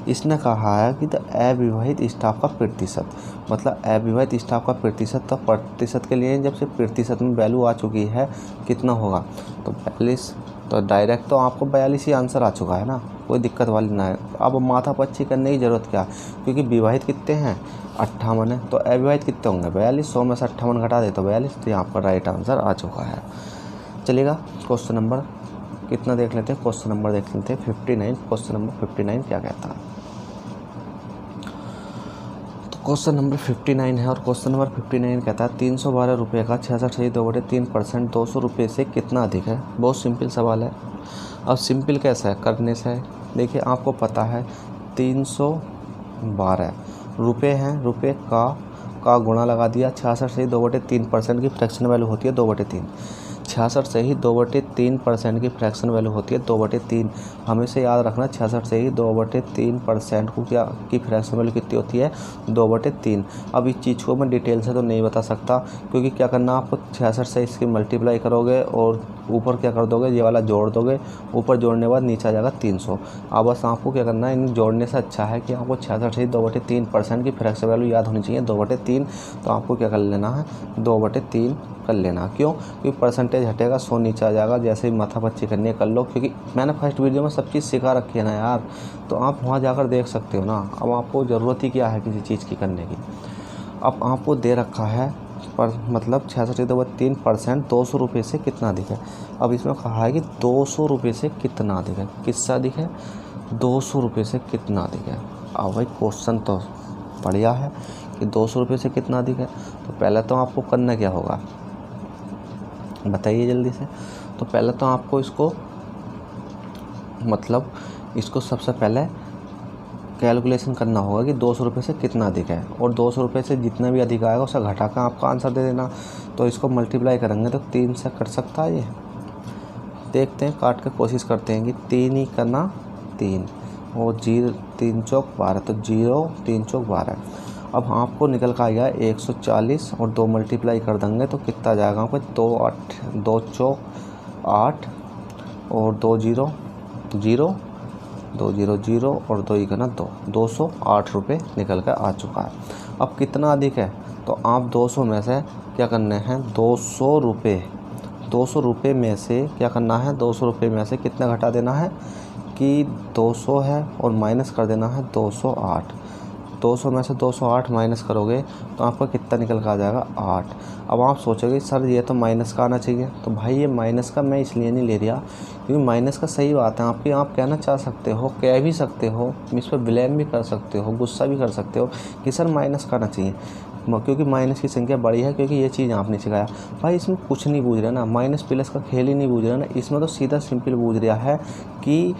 इसने कहा है कि द अविवाहित स्टाफ का प्रतिशत, मतलब अविवाहित स्टाफ का प्रतिशत, तो प्रतिशत के लिए जब से प्रतिशत में वैल्यू आ चुकी है कितना होगा, तो 42, तो डायरेक्ट तो आपको 42 ही आंसर आ चुका है ना, कोई दिक्कत वाली ना है। अब माथापच्ची करने की ज़रूरत क्या, क्योंकि विवाहित कितने हैं 58 है, तो अविवाहित कितने होंगे 42, 100 में से 58 घटा दे तो 42, तो यहाँ पर राइट आंसर आ चुका है। चलिएगा क्वेश्चन नंबर कितना देख लेते हैं, क्वेश्चन नंबर देख लेते हैं 59। क्वेश्चन नंबर 59 क्या कहता है, तो क्वेश्चन नंबर 59 है और क्वेश्चन नंबर 59 कहता है 312 रुपये का 66.2/3% 200 रुपये से कितना अधिक है। बहुत सिंपल सवाल है। अब सिंपल कैसा है करने से है, देखिए आपको पता है 312 रुपये हैं, रुपये का गुणा लगा दिया 66 से 2/3% की फ्रैक्शन वैल्यू होती है 2/3, 66 से ही 2/3% की फ्रैक्शन वैल्यू होती है 2/3। हमेशा याद रखना 66 से ही 2/3% को क्या की फ्रैक्शन वैल्यू कितनी होती है 2/3। अब इस चीज़ को मैं डिटेल से तो नहीं बता सकता, क्योंकि क्या करना आपको 66 से इसकी मल्टीप्लाई करोगे और ऊपर क्या कर दोगे, ये वाला जोड़ दोगे, ऊपर जोड़ने के बाद नीचे आ जाएगा 300। अब बस आपको क्या करना है, इन जोड़ने से अच्छा है कि आपको 66 से 2/3% की फ्रैक्शन वैल्यू याद होनी चाहिए 2/3, तो आपको क्या कर लेना है 2/3 कर लेना। क्यों, क्योंकि परसेंटेज हटेगा 100 नीचे आ जाएगा, जैसे ही माथापच्ची करनी है कर लो, क्योंकि मैंने फर्स्ट वीडियो में सब चीज़ सिखा रखी है ना यार, तो आप वहाँ जाकर देख सकते हो ना। अब आपको ज़रूरत ही क्या है किसी चीज़ की करने की। अब आपको दे रखा है पर मतलब 66.3% 200 रुपये से कितना अधिक है। अब इसमें कहा है कि 200 रुपये से कितना अधिक है, किससे अधिक है 200 रुपये से कितना अधिक है। अब भाई क्वेश्चन तो बढ़िया है कि 200 रुपये से कितना अधिक है, तो पहले तो आपको करना क्या होगा बताइए जल्दी से। तो पहले तो आपको इसको मतलब इसको सबसे पहले कैलकुलेशन करना होगा कि 200 रुपये से कितना अधिक है, और 200 रुपये से जितना भी अधिक आएगा उसे घटा कर आपका आंसर दे देना। तो इसको मल्टीप्लाई करेंगे तो 3 से कट सकता है, ये देखते हैं काट के कोशिश करते हैं कि 3 ही करना 3 और 0 3 चौक 12, तो 0 3 चौक 12। अब आपको निकल कर आएगा 140 और 2 मल्टीप्लाई कर देंगे तो कितना जाएगा आपको 2 चौक 8 और 2 0 0 2 0 0 और 2 1 2, 208 रुपये निकल कर आ चुका है। अब कितना अधिक है, तो आप 200 में से क्या करने हैं 200 रुपये में से क्या करना है 200 रुपये में से कितना घटा देना है कि 200 है और माइनस कर देना है 208। 200 में से 208 माइनस करोगे तो आपका कितना निकल कर आ जाएगा 8। अब आप सोचोगे सर ये तो माइनस का आना चाहिए, तो भाई ये माइनस का मैं इसलिए नहीं ले रहा क्योंकि माइनस का सही बात है आपकी, आप कहना चाह सकते हो, कह भी सकते हो, इस पर ब्लेम भी कर सकते हो, गुस्सा भी कर सकते हो कि सर माइनस का आना चाहिए क्योंकि माइनस की संख्या बड़ी है, क्योंकि ये चीज़ आपने सिखाया। भाई इसमें कुछ नहीं बूझ रहा ना, माइनस प्लस का खेल ही नहीं बूझ रहा ना, इसमें तो सीधा सिंपल बूझ रहा है कि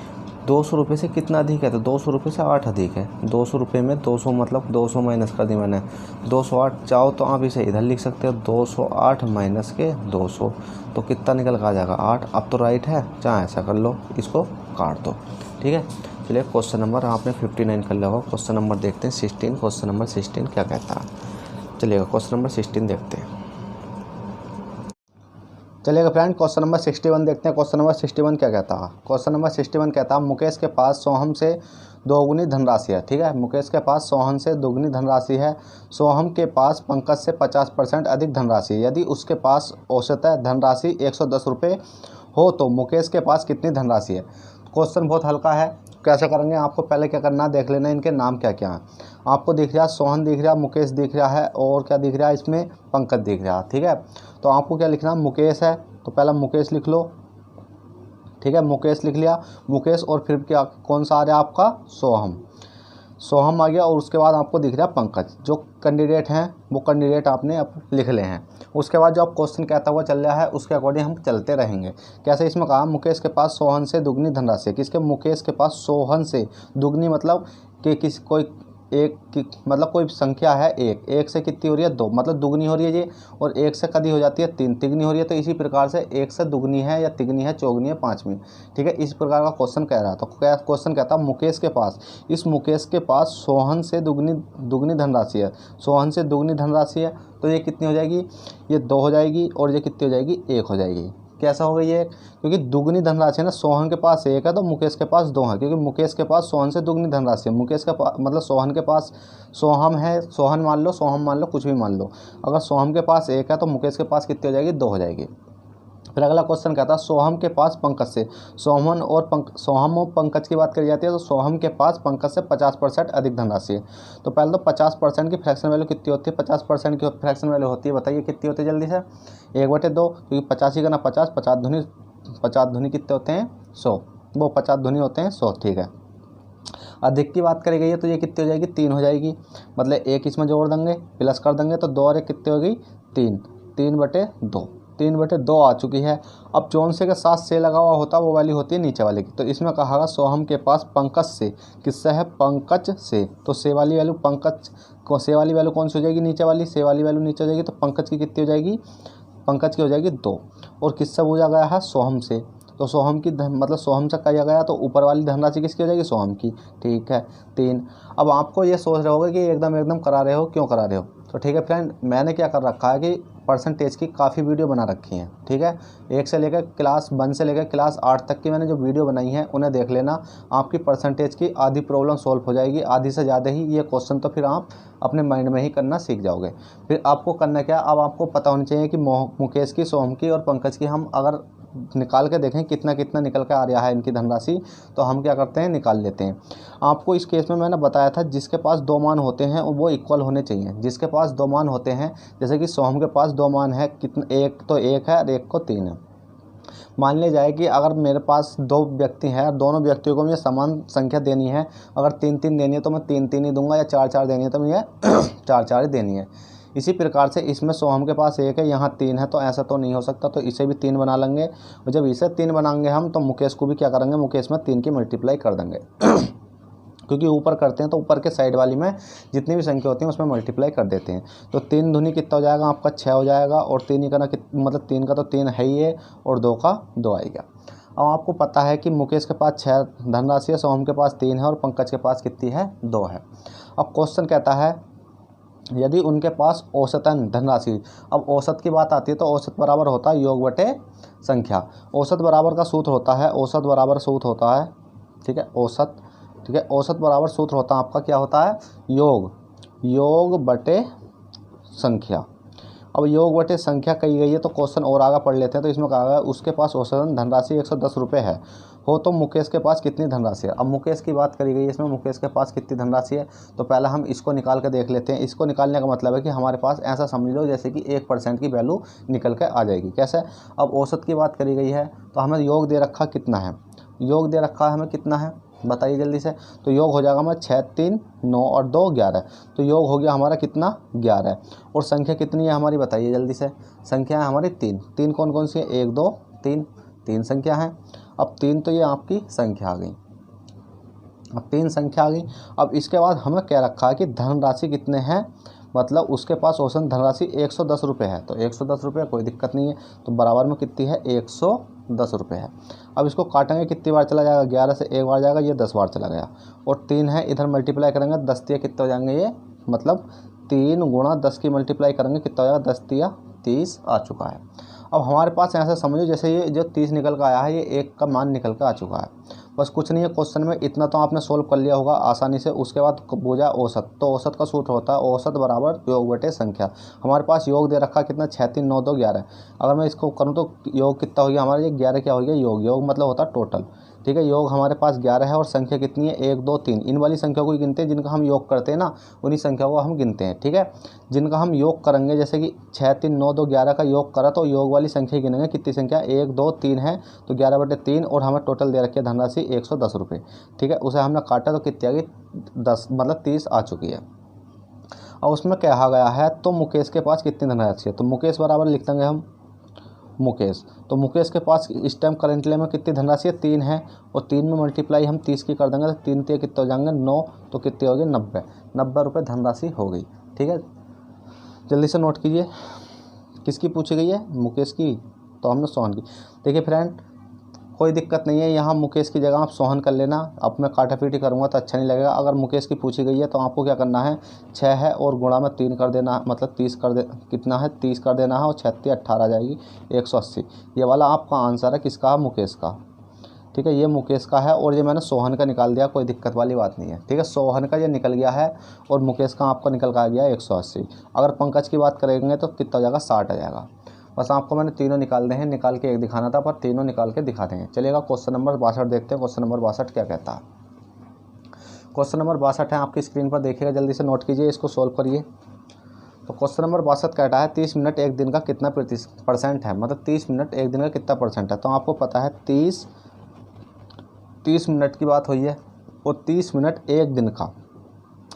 200 रुपये से कितना अधिक है, तो 200 रुपये से 8 अधिक है। 200 रुपये में 200 मतलब 200 माइनस कर दी मैंने 208, चाहो तो आप इसे इधर लिख सकते हो 208 माइनस के 200, तो कितना निकल कर आ जाएगा 8। अब तो राइट है, चाहे ऐसा कर लो, इसको काट दो, ठीक है। चलिए क्वेश्चन नंबर आपने 59 कर लिया होगा, क्वेश्चन नंबर देखते हैं 16। क्वेश्चन नंबर 16 क्या कहता है, चलिएगा क्वेश्चन नंबर 16 देखते हैं। चलिएगा फ्रेंड क्वेश्चन नंबर 61 देखते हैं। क्वेश्चन नंबर 61 क्या कहता है, क्वेश्चन नंबर 61 कहता है मुकेश के पास सोहम से दोगुनी धनराशि है, ठीक है। मुकेश के पास सोहम से दोगुनी धनराशि है। सोहम के पास पंकज से 50% अधिक धनराशि है। यदि उसके पास औसतः धनराशि 110 रुपये हो तो मुकेश के पास कितनी धनराशि है। क्वेश्चन बहुत हल्का है, कैसे करेंगे आपको पहले क्या करना है देख लेना इनके नाम क्या क्या हैं। आपको दिख रहा है सोहन दिख रहा है, मुकेश दिख रहा है और क्या दिख रहा है इसमें पंकज दिख रहा है, ठीक है। तो आपको क्या लिखना है, मुकेश है तो पहला मुकेश लिख लो, ठीक है। मुकेश लिख लिया, मुकेश और फिर क्या कौन सा आ रहा है आपका सोहम आ गया, और उसके बाद आपको दिख रहा है पंकज। जो कैंडिडेट हैं वो कैंडिडेट आपने अब लिख ले हैं। उसके बाद जो आप क्वेश्चन कहता हुआ चल रहा है उसके अकॉर्डिंग हम चलते रहेंगे। कैसे इसमें कहा मुकेश के पास सोहन से दुगनी धनराशि है। किसके, मुकेश के पास सोहन से दुगनी मतलब कि किस कोई एक की मतलब कोई संख्या है एक से कितनी हो रही है 2, मतलब दुगनी हो रही है ये, और एक से कदी हो जाती है 3, तिगनी हो रही है। तो इसी प्रकार से एक से दुगनी है या तिगनी है, चौगनी है, पाँचवीं, ठीक है। इस प्रकार का क्वेश्चन कह रहा था। तो क्या क्वेश्चन कहता मुकेश के पास, इस मुकेश के पास सोहन से दुगनी धनराशि है। सोहन से दुगनी धनराशि है तो ये कितनी हो जाएगी, ये 2 हो जाएगी, और ये कितनी हो जाएगी 1 हो जाएगी, कैसा हो गई ये, क्योंकि दुगनी धनराशि है ना, सोहन के पास 1 है तो मुकेश के पास 2 है, क्योंकि मुकेश के पास सोहन से दुगनी धनराशि है। मुकेश का मतलब सोहन के पास सोहम है, सोहन मान लो, सोहम मान लो, कुछ भी मान लो। अगर सोहम के पास 1 है तो मुकेश के पास कितनी हो जाएगी, 2 हो जाएगी। फिर अगला क्वेश्चन कहता है सोहम के पास पंकज से, सोहम और पंकज की बात करी जाती है तो सोहम के पास पंकज से 50% अधिक धनराशि है। तो पहले तो 50% की फ्रैक्शन वैल्यू कितनी होती है, 50% की फ्रैक्शन वैल्यू होती है, बताइए कितनी होती है जल्दी से। 1/2, क्योंकि 85 का ना 50, 50 धुनी कितने होते हैं, 100, वो 50 धुनी होते हैं 100, ठीक है। अधिक की बात करी गई है तो ये कितनी हो जाएगी, 3 हो जाएगी, मतलब 1 इसमें जोड़ देंगे, प्लस कर देंगे तो 2 और 1 कितनी हो गई, 3, 3/2, 3/2 आ चुकी है। अब जौन से के साथ से लगा हुआ होता है वो वाली होती है नीचे वाले की। तो इसमें कहा सोहम के पास पंकज से, किससे है, पंकज से, तो से वाली वैल्यू पंकज को, से वाली वैल्यू कौन सी हो जाएगी, नीचे वाली, से वाली वैल्यू नीचे हो जाएगी, तो पंकज की कितनी हो जाएगी, पंकज की हो जाएगी 2। और किससे पूछा गया है, सोहम से, तो सोहम की मतलब सोहम से कहा गया तो ऊपर वाली धनराशि किसकी हो जाएगी, सोहम की, ठीक है, 3। अब आपको ये सोच रहे होगे कि एकदम करा रहे हो, क्यों करा रहे हो, तो ठीक है फ्रेंड, मैंने क्या कर रखा है कि परसेंटेज की काफ़ी वीडियो बना रखी हैं, ठीक है। 1 से लेकर क्लास 1 से लेकर क्लास 8 तक की मैंने जो वीडियो बनाई है उन्हें देख लेना, आपकी परसेंटेज की आधी प्रॉब्लम सॉल्व हो जाएगी, आधी से ज़्यादा ही। ये क्वेश्चन तो फिर आप अपने माइंड में ही करना सीख जाओगे। फिर आपको करना क्या, अब आपको पता होना चाहिए कि मुकेश की, सोहम की और पंकज की हम अगर निकाल के देखें कितना कितना निकल के आ रहा है इनकी धनराशि, तो हम क्या करते हैं, निकाल लेते हैं। आपको इस केस में मैंने बताया था जिसके पास 2 मान होते हैं वो इक्वल होने चाहिए। जिसके पास 2 मान होते हैं, जैसे कि सोहम के पास 2 मान है, कितना, एक तो 1 है और एक को 3 है। मान लिया जाए कि अगर मेरे पास 2 व्यक्ति हैं और दोनों व्यक्तियों को मुझे समान संख्या देनी है, अगर 3-3 देनी है तो मैं 3-3 ही दूंगा, या 4-4 देनी है तो मुझे 4-4 ही देनी है। इसी प्रकार से इसमें सोहम के पास 1 है, यहाँ 3 है, तो ऐसा तो नहीं हो सकता, तो इसे भी 3 बना लेंगे। और जब इसे 3 बनाएंगे हम तो मुकेश को भी क्या करेंगे, मुकेश में 3 की मल्टीप्लाई कर देंगे क्योंकि ऊपर करते हैं तो ऊपर के साइड वाली में जितनी भी संख्या होती है उसमें मल्टीप्लाई कर देते हैं। तो 3 दूनी कितना हो जाएगा आपका, 6 हो जाएगा, और 3 ही का ना मतलब 3 का तो 3 है ही है, और 2 का 2 आएगा। अब आपको पता है कि मुकेश के पास 6 धनराशि है, सोहम के पास 3 है और पंकज के पास कितनी है, 2 है। अब क्वेश्चन कहता है यदि उनके पास औसतन धनराशि, अब औसत की बात आती है तो औसत बराबर होता है योग बटे संख्या। औसत बराबर का सूत्र होता है, औसत बराबर सूत्र होता है, ठीक है, औसत, ठीक है, औसत बराबर सूत्र होता है आपका क्या होता है, योग बटे संख्या। अब योग बटे संख्या कही गई है तो क्वेश्चन और आगे पढ़ लेते हैं। तो इसमें कहा गया उसके पास औसतन धनराशि 110 रुपये है, हो तो मुकेश के पास कितनी धनराशि है। अब मुकेश की बात करी गई है, इसमें मुकेश के पास कितनी धनराशि है, तो पहले हम इसको निकाल के देख लेते हैं। इसको निकालने का मतलब है कि हमारे पास ऐसा समझ लो जैसे कि 1% की वैल्यू निकल के आ जाएगी। कैसे, अब औसत की बात करी गई है तो हमें योग दे रखा कितना है, योग दे रखा है हमें कितना है, बताइए जल्दी से। तो योग हो जाएगा हमारा 6, 3, 9 और 2, 11। तो योग हो गया हमारा कितना, 11। और संख्या कितनी है हमारी, बताइए जल्दी से। संख्या है हमारी 3 कौन कौन सी है, 1, 2, 3 संख्या है। अब 3 तो ये आपकी संख्या आ गई, अब 3 संख्या आ गई। अब इसके बाद हमें क्या रखा है कि धनराशि कितने हैं, मतलब उसके पास औसत धनराशि 110 रुपये है। तो 110 रुपये कोई दिक्कत नहीं है, तो बराबर में कितनी है, 110 रुपये है। अब इसको काटेंगे कितनी बार चला जाएगा, 11 से 1 बार जाएगा, ये 10 बार चला गया, और 3 है इधर मल्टीप्लाई करेंगे 10 तिया कितने हो जाएंगे ये, मतलब 3 गुणा 10 की मल्टीप्लाई करेंगे कितना हो जाएगा, 10 तिया 30 आ चुका है। अब हमारे पास ऐसा समझो जैसे ये जो 30 निकल कर आया है ये 1 का मान निकल कर आ चुका है। बस कुछ नहीं है, क्वेश्चन में इतना तो आपने सोल्व कर लिया होगा आसानी से। उसके बाद पूछा औसत, तो औसत का सूत्र होता है औसत बराबर योग बटे संख्या। हमारे पास योग दे रखा कितना, 6, 3, 9, 2, 11। अगर मैं इसको करूँ तो योग कितना हो गया हमारा, ये 11 क्या हो गया, योग मतलब होता है टोटल, ठीक है। योग हमारे पास 11 है और संख्या कितनी है, 1, 2, 3। इन वाली संख्या को गिनते हैं, जिनका हम योग करते हैं ना उन्हीं संख्या को हम गिनते हैं, ठीक है। जिनका हम योग करेंगे जैसे कि 6, 3, 9, 2, 11 का योग करा तो योग वाली संख्या गिनेंगे, कितनी संख्या, 1, 2, 3 है, तो 11/3 और हमें टोटल दे रखी है धनराशि 110 रुपये, ठीक है। उसे हमने काटा तो कितनी आ गई, 10 मतलब 30 आ चुकी है। और उसमें कहा गया है तो मुकेश के पास कितनी धनराशि है, तो मुकेश बराबर लिख देंगे हम मुकेश। तो मुकेश के पास इस टाइम करेंटली में कितनी धनराशि है, 3 है, और 3 में मल्टीप्लाई हम 30 की कर देंगे तो 3 तिया कितने हो जाएंगे, 9, तो कितनी होगी, 90 रुपये धनराशि हो गई, ठीक है। जल्दी से नोट कीजिए, किसकी पूछी गई है, मुकेश की, तो हमने सोहन की। देखिए फ्रेंड, कोई दिक्कत नहीं है, यहाँ मुकेश की जगह आप सोहन कर लेना। अब मैं काटापीटी करूँगा तो अच्छा नहीं लगेगा। अगर मुकेश की पूछी गई है तो आपको क्या करना है, 6 है और गुणा में 3 कर देना, मतलब 30 कर दे, कितना है 30 कर देना है और 36 18 आ जाएगी 180। ये वाला आपका आंसर है, किसका, मुकेश का। ठीक है, ये मुकेश का है और ये मैंने सोहन का निकाल दिया, कोई दिक्कत वाली बात नहीं है। ठीक है, सोहन का ये निकल गया है और मुकेश का आपका निकल का आ गया 180। अगर पंकज की बात करेंगे तो कितना हो जाएगा, 60 आ जाएगा। बस आपको मैंने तीनों निकाल दे हैं, निकाल के एक दिखाना था, पर तीनों निकाल के दिखा देंगे। चलिएगा क्वेश्चन नंबर 62 देखते हैं। क्वेश्चन नंबर 62 क्या कहता है। क्वेश्चन नंबर 62 है, आपकी स्क्रीन पर देखिएगा, जल्दी से नोट कीजिए, इसको सोल्व करिए। तो क्वेश्चन नंबर 62 कहता है 30 मिनट एक दिन का कितना % है, मतलब 30 मिनट एक दिन का कितना % है। तो आपको पता है 30 मिनट की बात हुई है और 30 मिनट एक दिन का,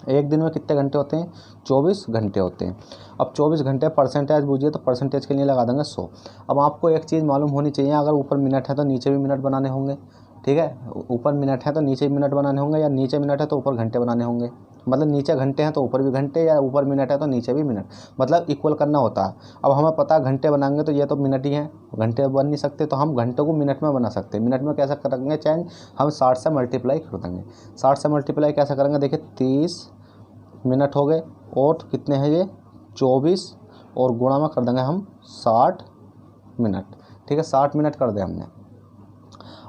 एक दिन में कितने घंटे होते हैं, 24 घंटे होते हैं। अब 24 घंटे परसेंटेज बूझिए तो परसेंटेज के लिए लगा देंगे 100। अब आपको एक चीज़ मालूम होनी चाहिए, अगर ऊपर मिनट है तो नीचे भी मिनट बनाने होंगे। ठीक है, ऊपर मिनट है तो नीचे भी मिनट बनाने होंगे, या नीचे मिनट है तो ऊपर घंटे बनाने होंगे। मतलब नीचे घंटे हैं तो ऊपर भी घंटे, या ऊपर मिनट है तो नीचे भी मिनट, मतलब इक्वल करना होता है। अब हमें पता है घंटे बनाएंगे तो ये तो मिनट ही हैं, घंटे बन नहीं सकते, तो हम घंटों को मिनट में बना सकते हैं। मिनट में कैसे करेंगे चेंज, हम 60 से मल्टीप्लाई कर देंगे। 60 से मल्टीप्लाई कैसे करेंगे, देखिए 30 मिनट हो गए और कितने हैं ये 24, और गुणा में कर देंगे हम 60 मिनट। ठीक है, 60 मिनट कर दें हमने।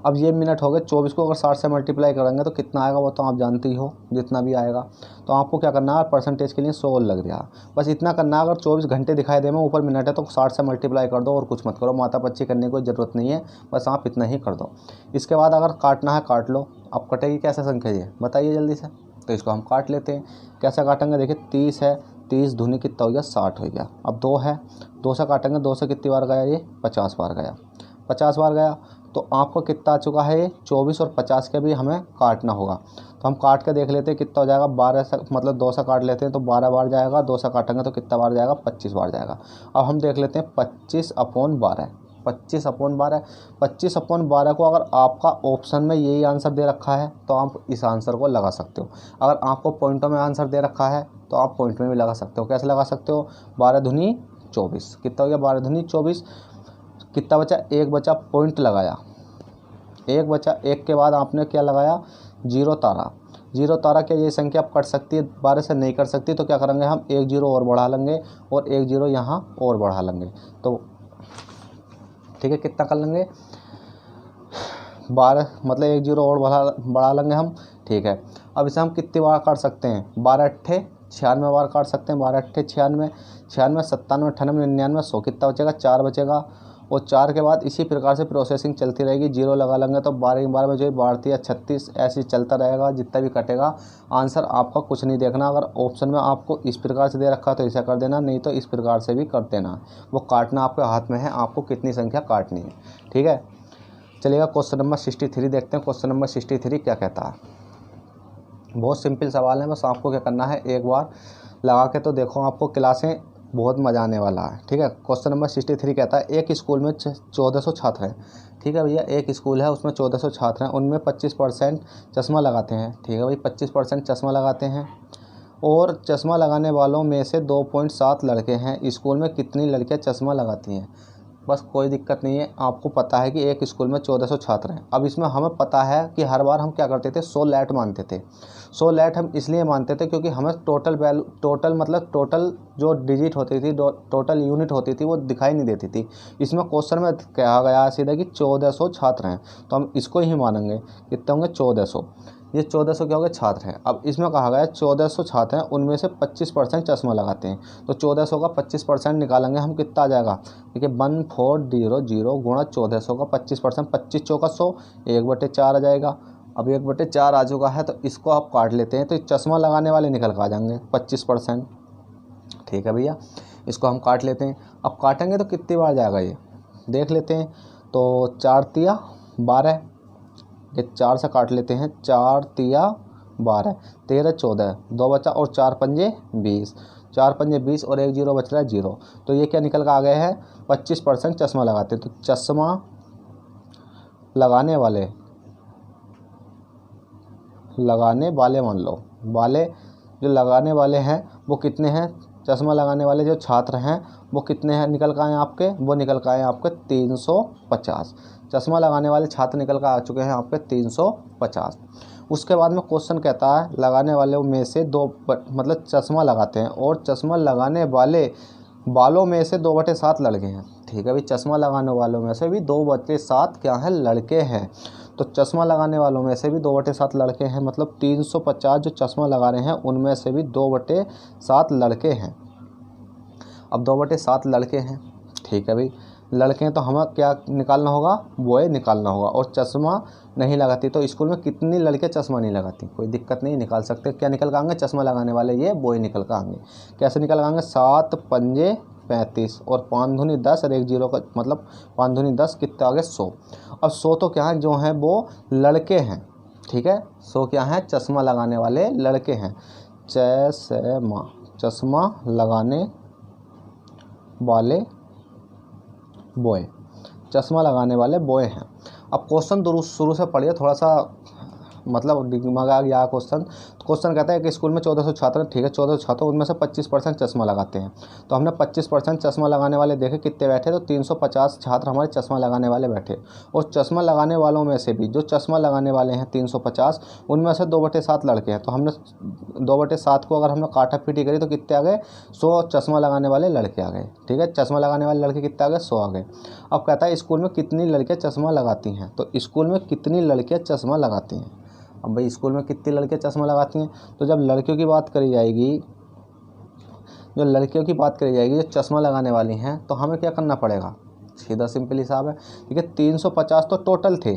अब ये मिनट हो गए, 24 को अगर 60 से मल्टीप्लाई करेंगे तो कितना आएगा वो तो आप जानते ही हो, जितना भी आएगा। तो आपको क्या करना है, परसेंटेज के लिए 100 लग रहा, बस इतना करना है। अगर 24 घंटे दिखाई दे में ऊपर मिनट है तो 60 से मल्टीप्लाई कर दो और कुछ मत करो, माता पच्ची करने की कोई ज़रूरत नहीं है, बस आप इतना ही कर दो। इसके बाद अगर काटना है काट लो। अब कटेगी कैसे संख्या ये बताइए जल्दी से, तो इसको हम काट लेते हैं। कैसे काटेंगे, देखिए 30 है, 30 दूनी कितना हो गया, 60 हो गया। अब 2 है, 2 से काटेंगे, 2 से कितनी बार गया ये, 50 बार गया, 50 बार गया। तो आपको कितना आ चुका है ये 24 और 50 के भी हमें काटना होगा। तो हम काट के देख लेते हैं कितना हो जाएगा, 12 से, मतलब 2 से काट लेते हैं तो 12 बार जाएगा, 2 से काटेंगे तो कितना बार जाएगा, 25 बार जाएगा। अब हम देख लेते हैं 25/12, 25/12, 25/12 को अगर आपका ऑप्शन में यही आंसर दे रखा है तो आप इस आंसर को लगा सकते हो। अगर आपको पॉइंटों में आंसर दे रखा है तो आप पॉइंट में भी लगा सकते हो। कैसे लगा सकते हो, 12 दूनी 24, कितना हो गया 12 दूनी 24, कितना बचा, एक बचा, पॉइंट लगाया, एक बचा, एक के बाद आपने क्या लगाया, 0 तारा। 0 तारा क्या ये संख्या कट सकती है, 12 से नहीं कर सकती, तो क्या करेंगे हम, 1 0 और बढ़ा लेंगे और 1 0 यहाँ और बढ़ा लेंगे। तो ठीक है, कितना कर लेंगे, 12, मतलब 1 0 और बढ़ा लेंगे हम। ठीक है, अब इसे हम कितनी बार काट सकते हैं, 12 अट्ठे 96 बार काट सकते हैं, 12 अट्ठे 96, 96 97 98 99 100, कितना बचेगा, 4 बचेगा। और 4 के बाद इसी प्रकार से प्रोसेसिंग चलती रहेगी, 0 लगा लेंगे तो 12 में जो 12 या 36 ऐसे चलता रहेगा, जितना भी कटेगा। आंसर आपका कुछ नहीं देखना, अगर ऑप्शन में आपको इस प्रकार से दे रखा है तो ऐसा कर देना, नहीं तो इस प्रकार से भी कर देना। वो काटना आपके हाथ में है, आपको कितनी संख्या काटनी है। ठीक है, चलिएगा क्वेश्चन नंबर 63 देखते हैं। क्वेश्चन नंबर 63 क्या कहता है, बहुत सिंपल सवाल है, बस आपको क्या करना है, एक बार लगा के तो देखो, आपको क्लासें बहुत मज़ा आने वाला है। ठीक है, क्वेश्चन नंबर 63 कहता है एक स्कूल में 1400 छात्र हैं। ठीक है भैया, एक स्कूल है उसमें 1400 छात्र हैं, उनमें 25% चश्मा लगाते हैं। ठीक है भाई, 25% चश्मा लगाते हैं और चश्मा लगाने वालों में से 2.7 लड़के हैं। स्कूल में कितनी लड़कियां चश्मा लगाती हैं। बस कोई दिक्कत नहीं है, आपको पता है कि एक स्कूल में 1400 छात्र हैं। अब इसमें हमें पता है कि हर बार हम क्या करते थे, 100 लैट मानते थे। 100 लैट हम इसलिए मानते थे क्योंकि हमें टोटल मतलब टोटल जो डिजिट होती थी, टोटल यूनिट होती थी, वो दिखाई नहीं देती थी। इसमें क्वेश्चन में कहा गया सीधा कि 1400 छात्र हैं, तो हम इसको ही मानेंगे। कितने होंगे, 1400। ये 1400 क्या हो गए, छात्र हैं। अब इसमें कहा गया 1400 छात्र हैं, उनमें से 25% चश्मा लगाते हैं। तो 1400 का 25% निकालेंगे हम, कितना आ जाएगा, देखिए 1400 गुणा 1400 का 25%, 25 चौका 100, 1/4 आ जाएगा। अब 1/4 आ चुका है, तो इसको आप काट लेते हैं तो चश्मा लगाने वाले निकल कर आ जाएंगे 25%। ठीक है भैया, इसको हम काट लेते हैं। अब काटेंगे तो कितनी बार जाएगा ये देख लेते हैं। तो 4 तिया 12, ये 4 से काट लेते हैं, 4 तिया 12, 13 14, 2 बचा और 4 पंजे 20, 4 पंजे 20 और 1 0 बच रहा है 0। तो ये क्या निकल कर आ गए हैं, 25% चश्मा लगाते हैं। तो चश्मा लगाने वाले मान लो, वाले जो लगाने वाले हैं वो कितने हैं, चश्मा लगाने वाले जो छात्र हैं वो कितने हैं निकल कर आए आपके, वो निकल कर आए आपके 350। चश्मा लगाने वाले छात्र निकल कर आ चुके हैं आपके 350। उसके बाद में क्वेश्चन कहता है लगाने वालों में से मतलब चश्मा लगाते हैं और चश्मा लगाने वाले वालों में से 2/7 लड़के हैं। ठीक है भाई, चश्मा लगाने वालों में से भी 2/7 क्या है, लड़के हैं। तो चश्मा लगाने वालों में से भी 2/7 लड़के हैं, मतलब 350 जो चश्मा लगा रहे हैं उनमें से भी 2/7 लड़के हैं। अब 2/7 लड़के हैं, ठीक है भाई, लड़के हैं तो हमें क्या निकालना होगा, बॉय निकालना होगा। और चश्मा नहीं लगाती तो स्कूल में कितनी लड़के चश्मा नहीं लगाती, कोई दिक्कत नहीं, निकाल सकते। क्या निकल कर आएंगे, चश्मा लगाने वाले ये बॉय निकल कर आएंगे। कैसे निकल आएंगे, 7 पंजे 35 और 5 दूनी 10 और 1 जीरो का मतलब 5 दूनी 10 कितने आ गए, 100। अब 100 तो क्या है, जो हैं वो लड़के हैं। ठीक है, 100 क्या है, चश्मा लगाने वाले लड़के हैं। चश्मा लगाने वाले बॉय, चश्मा लगाने वाले बॉय हैं। अब क्वेश्चन शुरू से पढ़िए, थोड़ा सा मतलब दिमाग आ गया क्वेश्चन। तो क्वेश्चन कहता है कि स्कूल में 1400 छात्र, ठीक है, 1400 छात्र, उनमें से 25% चश्मा लगाते हैं। तो हमने 25% चश्मा लगाने वाले देखे कितने बैठे, तो 350 छात्र हमारे चश्मा लगाने वाले बैठे। और चश्मा लगाने वालों में से भी जो चश्मा लगाने वाले हैं 350, उनमें से 2/7 लड़के हैं। तो हमने 2/7 को अगर हमने काटा पीटी करी तो कितने आ गए, 100 चश्मा लगाने वाले लड़के आ गए। ठीक है, चश्मा लगाने वाले लड़के कितने आ गए, 100 आ गए। अब कहता है स्कूल में कितनी लड़कियाँ चश्मा लगाती हैं, तो स्कूल में कितनी लड़कियाँ चश्मा लगाती हैं। अब भाई स्कूल में कितनी लड़कियाँ चश्मा लगाती हैं, तो जब लड़कियों की बात करी जाएगी, जो लड़कियों की बात करी जाएगी जो चश्मा लगाने वाली हैं, तो हमें क्या करना पड़ेगा, सीधा सिंपल हिसाब है। ठीक है, 350 तो टोटल थे।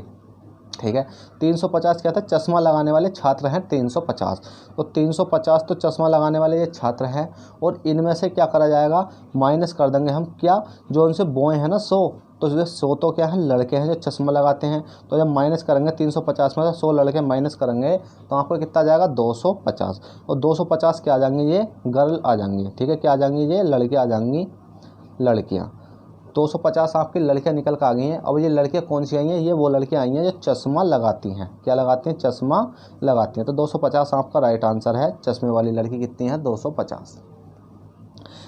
ठीक है, 350 क्या था, चश्मा लगाने वाले छात्र हैं 350। तो 350 तो चश्मा लगाने वाले ये छात्र हैं, और इनमें से क्या करा जाएगा, माइनस कर देंगे हम, क्या, जो उनसे बॉय है ना 100, तो जो 100 तो क्या है, लड़के हैं जो चश्मा लगाते हैं। तो जब माइनस करेंगे 350 में से 100 लड़के माइनस करेंगे तो आपको कितना आ जाएगा, 250। और 250 क्या आ जाएंगे, ये गर्ल आ जाएंगी। ठीक है, क्या आ जाएंगी, ये लड़कियाँ आ जाएंगी, लड़कियाँ। 250 आपकी लड़कियाँ निकल कर आ गई हैं। अब ये लड़कियाँ कौन सी आई हैं, ये वो लड़कियाँ आई हैं जो चश्मा लगाती हैं। क्या लगाती हैं, चश्मा लगाती हैं। तो 250 आपका राइट आंसर है। चश्मे वाली लड़की कितनी है, 250।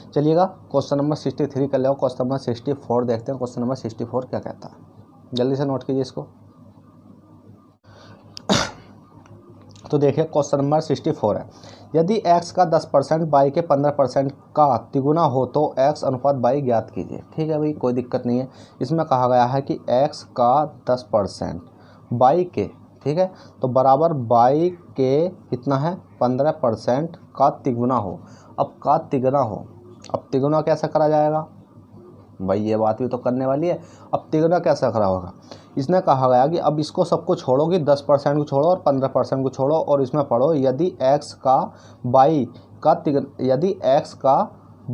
चलिएगा क्वेश्चन नंबर 63 कर लो। क्वेश्चन नंबर 64 देखते हैं। क्वेश्चन नंबर 64 क्या कहता है, जल्दी से नोट कीजिए इसको। तो देखिए क्वेश्चन नंबर 64 है, यदि x का 10% y के 15% का तिगुना हो तो x अनुपात y ज्ञात कीजिए। ठीक है भाई, कोई दिक्कत नहीं है। इसमें कहा गया है कि x का 10% y के, ठीक है, तो बराबर y के कितना है, 15% का तिगुना हो। अब का तिगुना हो, अब तिगुना कैसे करा जाएगा भाई, ये बात भी तो करने वाली है। अब तिगुना कैसे करा होगा, इसने कहा गया कि अब इसको सबको छोड़ो कि 10% को छोड़ो और 15% को छोड़ो, और इसमें पढ़ो यदि x का y का यदि x का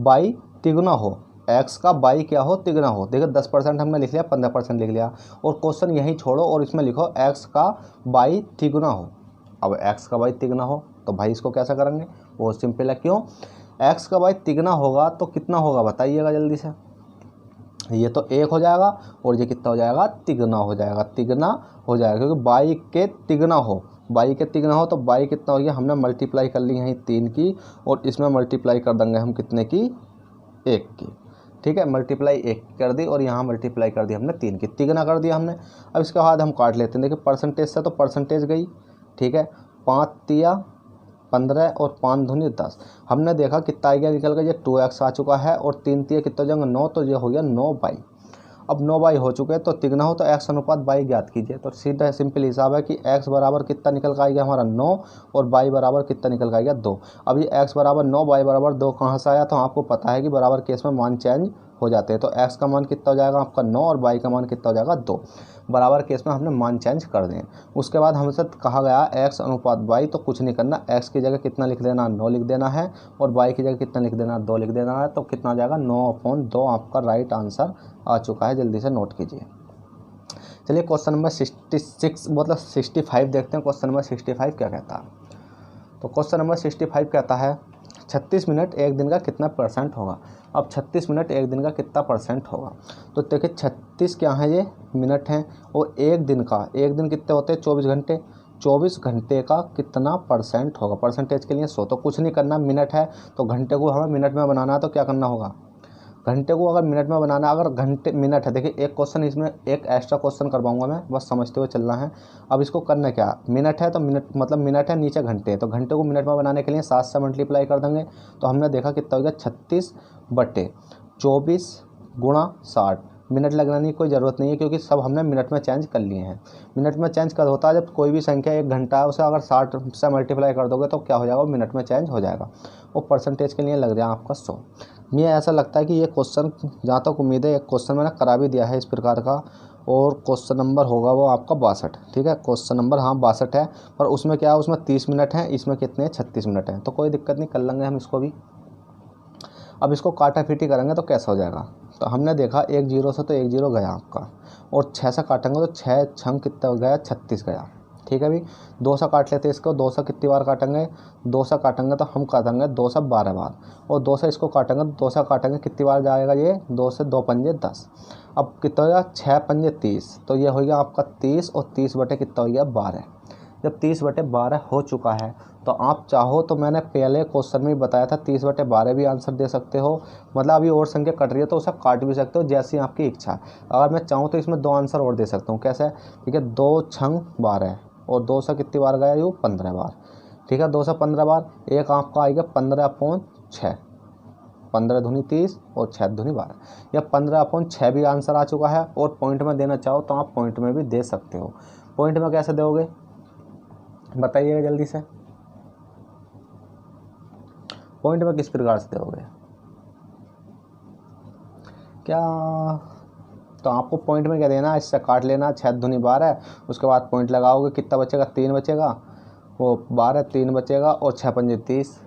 y तिगुना हो, x का y क्या हो, तिगुना हो। देखो 10% हमने लिख लिया, 15% लिख लिया, और क्वेश्चन यही छोड़ो और इसमें लिखो x का y तिगुना हो। अब x का y तिगुना हो तो भाई इसको कैसे करेंगे, बहुत सिंपल है। क्यों, x का y तिगुना होगा तो कितना होगा बताइएगा जल्दी से, ये तो 1 हो जाएगा और ये कितना हो जाएगा, तिगुना हो जाएगा, तिगुना हो जाएगा, क्योंकि बाई के तिगुना हो, बाई के तिगुना हो तो बाई कितना हो गया, हमने मल्टीप्लाई कर ली है 3 की, और इसमें मल्टीप्लाई कर देंगे हम कितने की, 1 की। ठीक है, मल्टीप्लाई 1 कर दी और यहाँ मल्टीप्लाई कर दी हमने 3 की, तिगुना कर दिया हमने। अब इसके बाद हम काट लेते हैं। देखिए परसेंटेज से तो परसेंटेज गई, ठीक है, 5 तिया 15 और 5 दूनी 10। हमने देखा कितना आ गया निकल गया, ये 2x आ चुका है, और 3 तिया कितना हो जाएगा, 9, तो ये हो गया 9y। अब 9y हो चुके हैं तो तिगुना हो तो x अनुपात y ज्ञात कीजिए। तो सीधा सिंपल हिसाब है कि x बराबर कितना निकल कर आएगा हमारा 9, और y बराबर कितना निकल कर आएगा 2। अब ये x बराबर 9 y बराबर 2 कहाँ से आया, तो आपको पता है कि बराबर केस में मान चेंज हो जाते हैं। तो x का मान कितना हो जाएगा आपका 9, और y का मान कितना हो जाएगा 2। बराबर केस में हमने मान चेंज कर दें। उसके बाद हमसे कहा गया x अनुपात y, तो कुछ नहीं करना, x की जगह कितना लिख देना, 9 लिख देना है, और y की जगह कितना लिख देना, 2 लिख देना है। तो कितना आ जाएगा, 9/2 आपका राइट आंसर आ चुका है। जल्दी से नोट कीजिए। चलिए क्वेश्चन नंबर 66 मतलब 65 देखते हैं। क्वेश्चन नंबर 65 क्या कहता है, तो क्वेश्चन नंबर 65 कहता है 36 मिनट एक दिन का कितना % होगा। अब 36 मिनट एक दिन का कितना % होगा, तो देखिए 36 क्या है, ये मिनट हैं, और एक दिन का, एक दिन कितने होते हैं, 24 घंटे। 24 घंटे का कितना परसेंट होगा। परसेंटेज के लिए 100, तो कुछ नहीं करना, मिनट है तो घंटे को हमें मिनट में बनाना है, तो क्या करना होगा, घंटे को अगर मिनट में बनाना, अगर घंटे मिनट है, देखिए एक क्वेश्चन इसमें एक एक्स्ट्रा क्वेश्चन करवाऊंगा मैं, बस समझते हुए चलना है। अब इसको करना क्या, मिनट है तो मिनट मतलब मिनट है, नीचे घंटे है, तो घंटे को मिनट में बनाने के लिए 7 से मल्टीप्लाई कर देंगे, तो हमने देखा कितना हो गया 36/24 गुणा 60। मिनट लगाने की कोई ज़रूरत नहीं है क्योंकि सब हमने मिनट में चेंज कर लिए हैं। मिनट में चेंज कर होता है जब कोई भी संख्या 1 घंटा है उसे अगर 60 से मल्टीप्लाई कर दोगे तो क्या हो जाएगा, मिनट में चेंज हो जाएगा। वो परसेंटेज के लिए लग जाए आपका 100। मुझे ऐसा लगता है कि ये क्वेश्चन, जहाँ तक उम्मीद है, एक क्वेश्चन मैंने करा भी दिया है इस प्रकार का, और क्वेश्चन नंबर होगा वो आपका 62। ठीक है, क्वेश्चन नंबर 62 है, पर उसमें क्या है, उसमें 30 मिनट हैं, इसमें कितने 36 मिनट हैं, तो कोई दिक्कत नहीं, कर लेंगे हम इसको भी। अब इसको काटाफीटी करेंगे तो कैसा हो जाएगा, तो हमने देखा 1 0 से तो 1 0 गया आपका, और 6 से काटेंगे तो 6 6 कितना हो गया, 36 गया। ठीक है भाई, 2 से काट लेते हैं इसको, 2 से कितनी बार काटेंगे, 2 से काटेंगे तो हम काटेंगे 2 से 12 बार, और 2 से इसको काटेंगे तो 2 से काटेंगे कितनी बार जाएगा ये, 2 से 2 पंजे 10। अब कितना हो गया, 6 पंजे 30, तो ये हो गया आपका 30, और 30 बटे कितना हो गया 12। जब 30/12 हो चुका है तो आप चाहो तो मैंने पहले क्वेश्चन में बताया था 30/12 भी आंसर दे सकते हो, मतलब अभी और संख्या कट रही है तो उसे काट भी सकते हो, जैसी आपकी इच्छा है। अगर मैं चाहूँ तो इसमें 2 आंसर और दे सकता हूँ, कैसे, ठीक है, 2 6 12, और 2 से कितनी बार गया, ये 15 बार। ठीक है, 2 से 15 बार, एक आपका आएगा 15/6, 15 दूनी 30 और 6 दूनी 12, या 15/6 भी आंसर आ चुका है। और पॉइंट में देना चाहो तो आप पॉइंट में भी दे सकते हो। पॉइंट में कैसे दोगे बताइएगा जल्दी से, पॉइंट में किस प्रकार से दोगे क्या, तो आपको पॉइंट में क्या देना, इससे काट लेना, 6 दूनी 12, उसके बाद पॉइंट लगाओगे, कितना बचेगा, 3 बचेगा, वो 12 3 बचेगा, और 6 पंजे 30,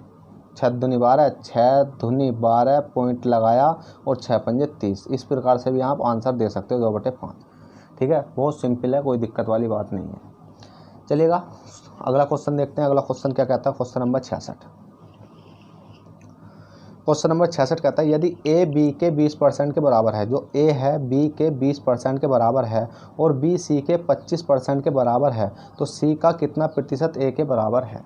6 दूनी 12, 6 दूनी 12 पॉइंट लगाया, और 6 पंजे 30। इस प्रकार से भी आप आंसर दे सकते हो 2/5। ठीक है, बहुत सिंपल है, कोई दिक्कत वाली बात नहीं है। चलिएगा अगला क्वेश्चन देखते हैं। अगला क्वेश्चन क्या कहता है, क्वेश्चन नंबर 66। क्वेश्चन नंबर 66 कहता है, यदि ए बी के 20% के बराबर है, जो ए है बी के 20% के बराबर है, और बी सी के 25% के बराबर है, तो सी का कितना प्रतिशत ए के बराबर है।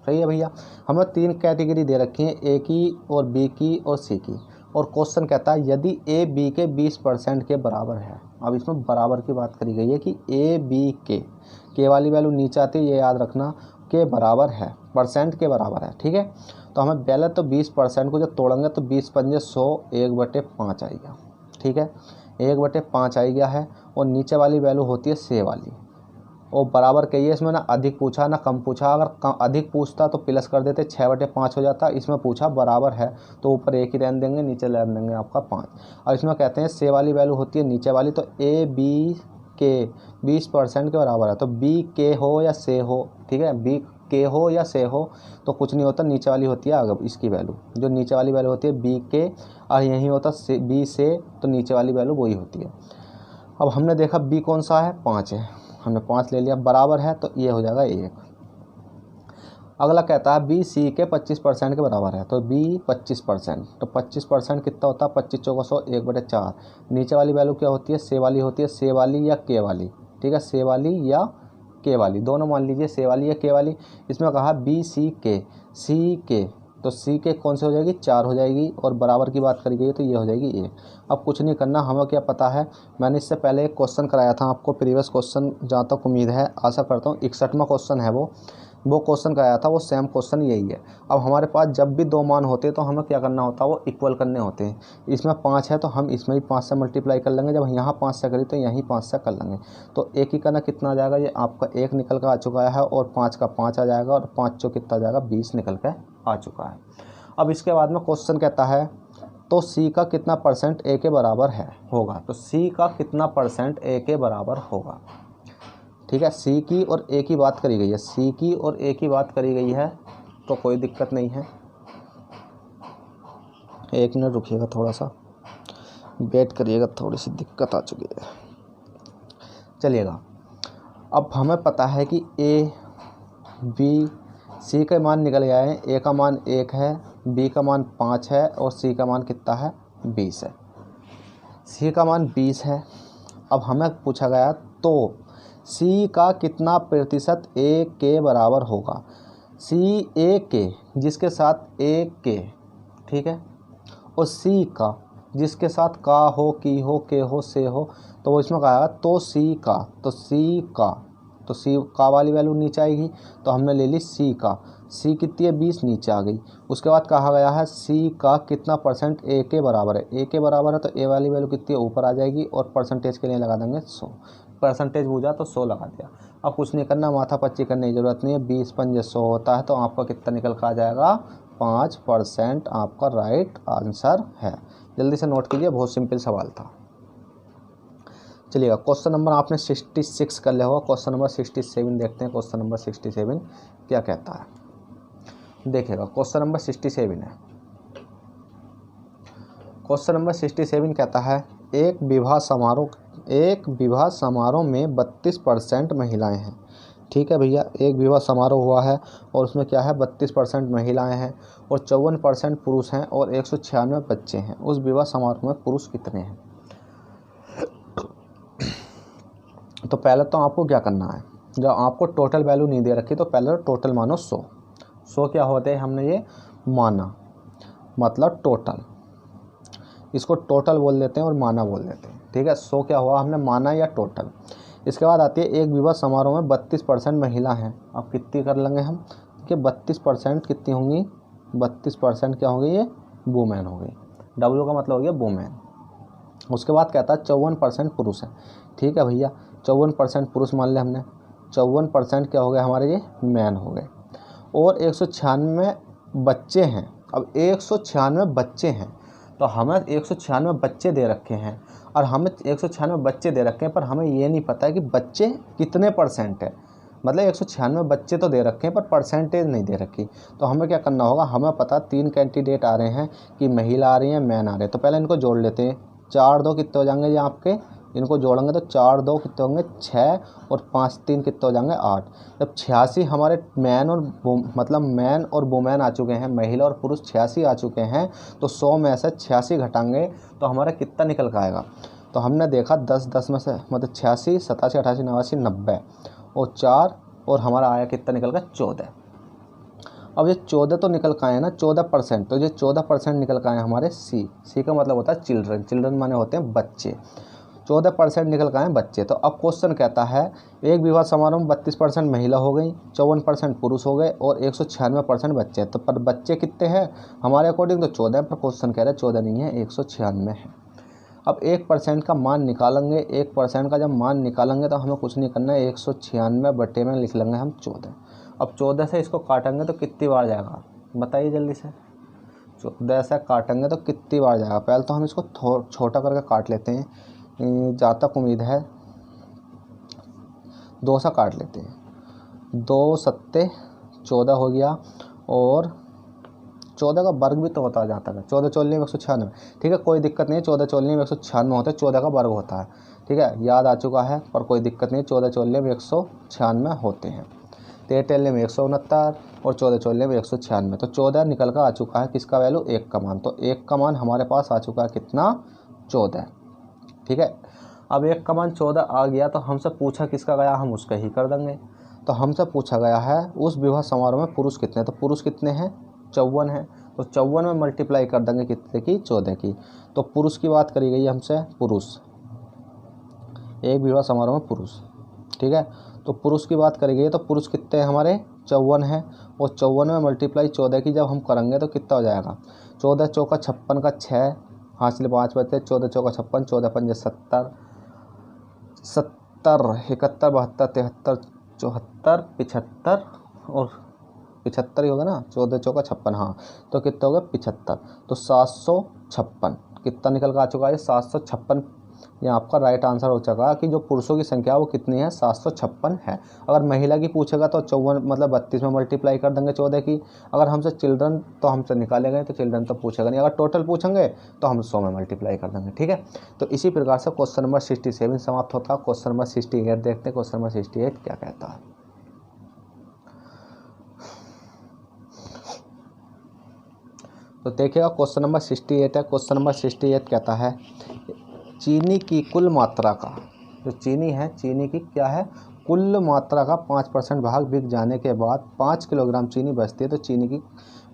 सही है भैया, हमें 3 कैटेगरी दे रखी हैं, ए की और बी की और सी की, और क्वेश्चन कहता है यदि ए बी के 20% के बराबर है। अब इसमें बराबर की बात करी गई है कि ए बी के वाली वैल्यू नीचे आती है, ये याद रखना, के बराबर है, परसेंट के बराबर है। ठीक है, तो हमें पहले तो 20% को जब तोड़ेंगे तो 20 पंजे 100, 1/5 आएगा। ठीक है, 1/5 आ गया है, और नीचे वाली वैल्यू होती है से वाली, और बराबर कही है। इसमें ना अधिक पूछा ना कम पूछा, अगर अधिक पूछता तो प्लस कर देते, 6/5 हो जाता। इसमें पूछा बराबर है तो ऊपर 1 ही रहने देंगे, नीचे रहने देंगे आपका 5। और इसमें कहते हैं से वाली वैल्यू होती है नीचे वाली, तो ए बी के 20% के बराबर है, तो बी के हो या से हो, ठीक है, बी के हो या से हो तो कुछ नहीं होता, नीचे वाली होती है अगर इसकी वैल्यू, जो नीचे वाली वैल्यू होती है बी के, और यही होता से बी से, तो नीचे वाली वैल्यू वही होती है। अब हमने देखा बी कौन सा है, 5 है, हमने 5 ले लिया, बराबर है तो ये हो जाएगा 1। अगला कहता है बी सी के 25% के बराबर है, तो बी 25%, तो 25% कितना होता है, 25 चौका 100, 1/4। नीचे वाली वैल्यू क्या होती है, से वाली होती है, से वाली या के वाली। ठीक है, से वाली या के वाली, दोनों मान लीजिए, से वाली या के वाली। इसमें कहा बी सी के, तो सी के कौन से हो जाएगी, 4 हो जाएगी, और बराबर की बात करी गई तो ये हो जाएगी 1। अब कुछ नहीं करना, हमें क्या पता है, मैंने इससे पहले एक क्वेश्चन कराया था आपको, प्रीवियस क्वेश्चन, जहाँ तक उम्मीद है, आशा करता हूँ 61वां क्वेश्चन है वो क्वेश्चन कराया था, वो सेम क्वेश्चन यही है। अब हमारे पास जब भी 2 मान होते हैं तो हमें क्या करना होता है, वो इक्वल करने होते हैं। इसमें 5 है तो हम इसमें भी 5 से मल्टीप्लाई कर लेंगे, जब यहाँ 5 से करी तो यहीं 5 से कर लेंगे, तो एक ही करना कितना आ जाएगा, ये आपका 1 निकल कर आ चुका है, और 5 का 5 आ जाएगा, और 5 चौ कितना आ जाएगा, 20 निकल कर आ चुका है। अब इसके बाद में क्वेश्चन कहता है तो सी का कितना परसेंट ए के बराबर है होगा, तो सी का कितना परसेंट ए के बराबर होगा। ठीक है, सी की और ए की बात करी गई है, सी की और ए की बात करी गई है, तो कोई दिक्कत नहीं है। 1 मिनट रुकिएगा, थोड़ा सा वेट करिएगा, थोड़ी सी दिक्कत आ चुकी है। चलिएगा, अब हमें पता है कि ए बी सी के मान निकल गए हैं, ए का मान 1 है, बी का मान 5 है, और सी का मान कितना है, 20 है। सी का मान 20 है। अब हमें पूछा गया तो सी का कितना प्रतिशत ए के बराबर होगा। सी ए के जिसके साथ ए के, ठीक है, और सी का जिसके साथ का हो, की हो, के हो, से हो, तो वो इसमें कहा तो सी का, तो सी का, तो सी का वाली वैल्यू नीचे आएगी, तो हमने ले ली सी का। सी कितनी है 20, नीचे आ गई। उसके बाद कहा गया है सी का कितना परसेंट ए के बराबर है। ए के बराबर है तो ए वाली वैल्यू कितनी है ऊपर आ जाएगी, और परसेंटेज के लिए लगा देंगे 100। परसेंटेज पूछा तो 100 लगा दिया। अब कुछ नहीं करना, माथा पच्ची करने की ज़रूरत नहीं है। 20 पंजे 100 होता है, तो आपका कितना निकल कर आ जाएगा 5% आपका राइट आंसर है। जल्दी से नोट कीजिए, बहुत सिंपल सवाल था। चलिएगा क्वेश्चन नंबर आपने 66 कर लिया होगा। क्वेश्चन नंबर 67 देखते हैं। क्वेश्चन नंबर 67 क्या कहता है, देखिएगा। क्वेश्चन नंबर 67 है। क्वेश्चन नंबर 67 कहता है एक विवाह समारोह में 32% महिलाएं हैं। ठीक है भैया, एक विवाह समारोह हुआ है और उसमें क्या है 32% महिलाएं हैं और 54% पुरुष हैं और 196 बच्चे हैं। उस विवाह समारोह में पुरुष कितने हैं। तो पहले तो आपको क्या करना है, जब आपको टोटल वैल्यू नहीं दे रखी तो पहले टोटल मानो 100। 100 क्या होते हैं, हमने ये माना मतलब टोटल, इसको टोटल बोल देते हैं और माना बोल देते हैं। ठीक है, 100 क्या हुआ, हमने माना या टोटल। इसके बाद आती है एक विवाह समारोह में 32% महिला हैं। अब कितनी कर लेंगे हम कि 32% कितनी होंगी, 32% क्या होंगी, ये वुमेन हो गई। डब्ल्यू का मतलब हो गया वुमेन। उसके बाद कहता है 54% पुरुष है। ठीक है भैया, 54% पुरुष मान ले हमने, 54% क्या हो गए हमारे, ये मैन हो गए। और 196 बच्चे हैं। अब 196 बच्चे हैं तो हमें 196 बच्चे दे रखे हैं, और हमें 196 बच्चे दे रखे हैं, पर हमें ये नहीं पता है कि बच्चे कितने परसेंट है। मतलब 196 बच्चे तो दे रखे हैं पर परसेंटेज नहीं दे रखी। तो हमें क्या करना होगा, हमें पता 3 कैंडिडेट आ रहे हैं कि महिला आ रही है, मैन आ रहे हैं। तो पहले इनको जोड़ लेते हैं। 4 2 कितने हो जाएंगे ये आपके, इनको जोड़ेंगे तो 4 2 कितने होंगे 6, और 5 3 कितने हो जाएंगे 8। जब 86 हमारे मैन और वुमेन आ चुके हैं, महिला और पुरुष 86 आ चुके हैं, तो 100 में से 86 घटाएंगे तो हमारा कितना निकल कर आएगा। तो हमने देखा 10 में से मतलब 86 87 88 89 90 और 4, और हमारा आया कितना निकल कर 14। अब ये 14 तो निकल का आए ना 14%, तो ये 14% निकल का आए हमारे सी का मतलब होता है चिल्ड्रन माने होते हैं बच्चे। 14% निकल का आए बच्चे। तो अब क्वेश्चन कहता है एक विवाह समारोह में 32% महिला हो गई, 54% पुरुष हो गए और 196% बच्चे। तो पर बच्चे कितने हैं हमारे अकॉर्डिंग तो 14, पर क्वेश्चन कह रहा है 14 नहीं है 196 है। अब 1% का मान निकालेंगे, 1% का जब मान निकालेंगे तो हमें कुछ नहीं करना है, 196 बटे में लिख लेंगे हम 14। अब 14 से इसको काटेंगे तो कितनी बार जाएगा बताइए जल्दी से। 14 से काटेंगे तो कितनी बार जाएगा। पहले तो हम इसको छोटा करके काट लेते हैं, जहाँ तक उम्मीद है 2 से काट लेते हैं। 2 सत्ते 14 हो गया, और 14 का वर्ग भी तो होता है जहाँ तक है, 14 चौलनी में 196। ठीक है, कोई दिक्कत नहीं है, 14 चौलनी में 196 होता है, 14 का वर्ग होता है। ठीक है, याद आ चुका है, पर कोई दिक्कत नहीं है, 14 चौलनी में 196 होते हैं। 13 टेलने में 169 और 14 चौलने में 196। तो 14 निकल कर आ चुका है, किसका वैल्यू 1 का मान। तो 1 का मान हमारे पास आ चुका है कितना 14। ठीक है, अब 1 का मान 14 आ गया तो हमसे पूछा किसका गया, हम उसका ही कर देंगे। तो हमसे पूछा गया है उस विवाह समारोह में पुरुष कितने, तो पुरुष कितने हैं 54 हैं। तो 54 में मल्टीप्लाई कर देंगे कितने की 14 की। तो पुरुष की बात करी गई हमसे, पुरुष एक विवाह समारोह में पुरुष। ठीक है, तो पुरुष की बात करी गई तो पुरुष कितने हैं हमारे 54 हैं, और 54 में मल्टीप्लाई 14 की जब हम करेंगे तो कितना हो जाएगा 14 चौका 56 का 6 हासिल 5 बचते, 14 चौका 56, 14 पंजे 70, 70 71 72 73 74 75 और 75 ही होगा ना, 14 चौका 56। हाँ, तो कितना होगा 75। तो 756 कितना निकल कर आ चुका है 756। ये आपका राइट आंसर हो चुका कि जो पुरुषों की संख्या वो कितनी है 756 है। अगर महिला की पूछेगा तो 54 मतलब 32 में मल्टीप्लाई कर देंगे 14 की। अगर हमसे चिल्ड्रन तो हमसे निकाले गए, तो चिल्ड्रन तो पूछेगा नहीं। अगर टोटल पूछेंगे तो हम 100 में मल्टीप्लाई कर देंगे। ठीक है, तो इसी प्रकार से क्वेश्चन नंबर 67 समाप्त होता है। क्वेश्चन नंबर 68 देखते हैं। क्वेश्चन नंबर 68 क्या कहता है, तो देखिएगा क्वेश्चन नंबर 68 है। क्वेश्चन नंबर 68 कहता है चीनी की कुल मात्रा का, जो चीनी है चीनी की क्या है कुल मात्रा का 5% भाग बिक जाने के बाद 5 किलोग्राम चीनी बचती है, तो चीनी की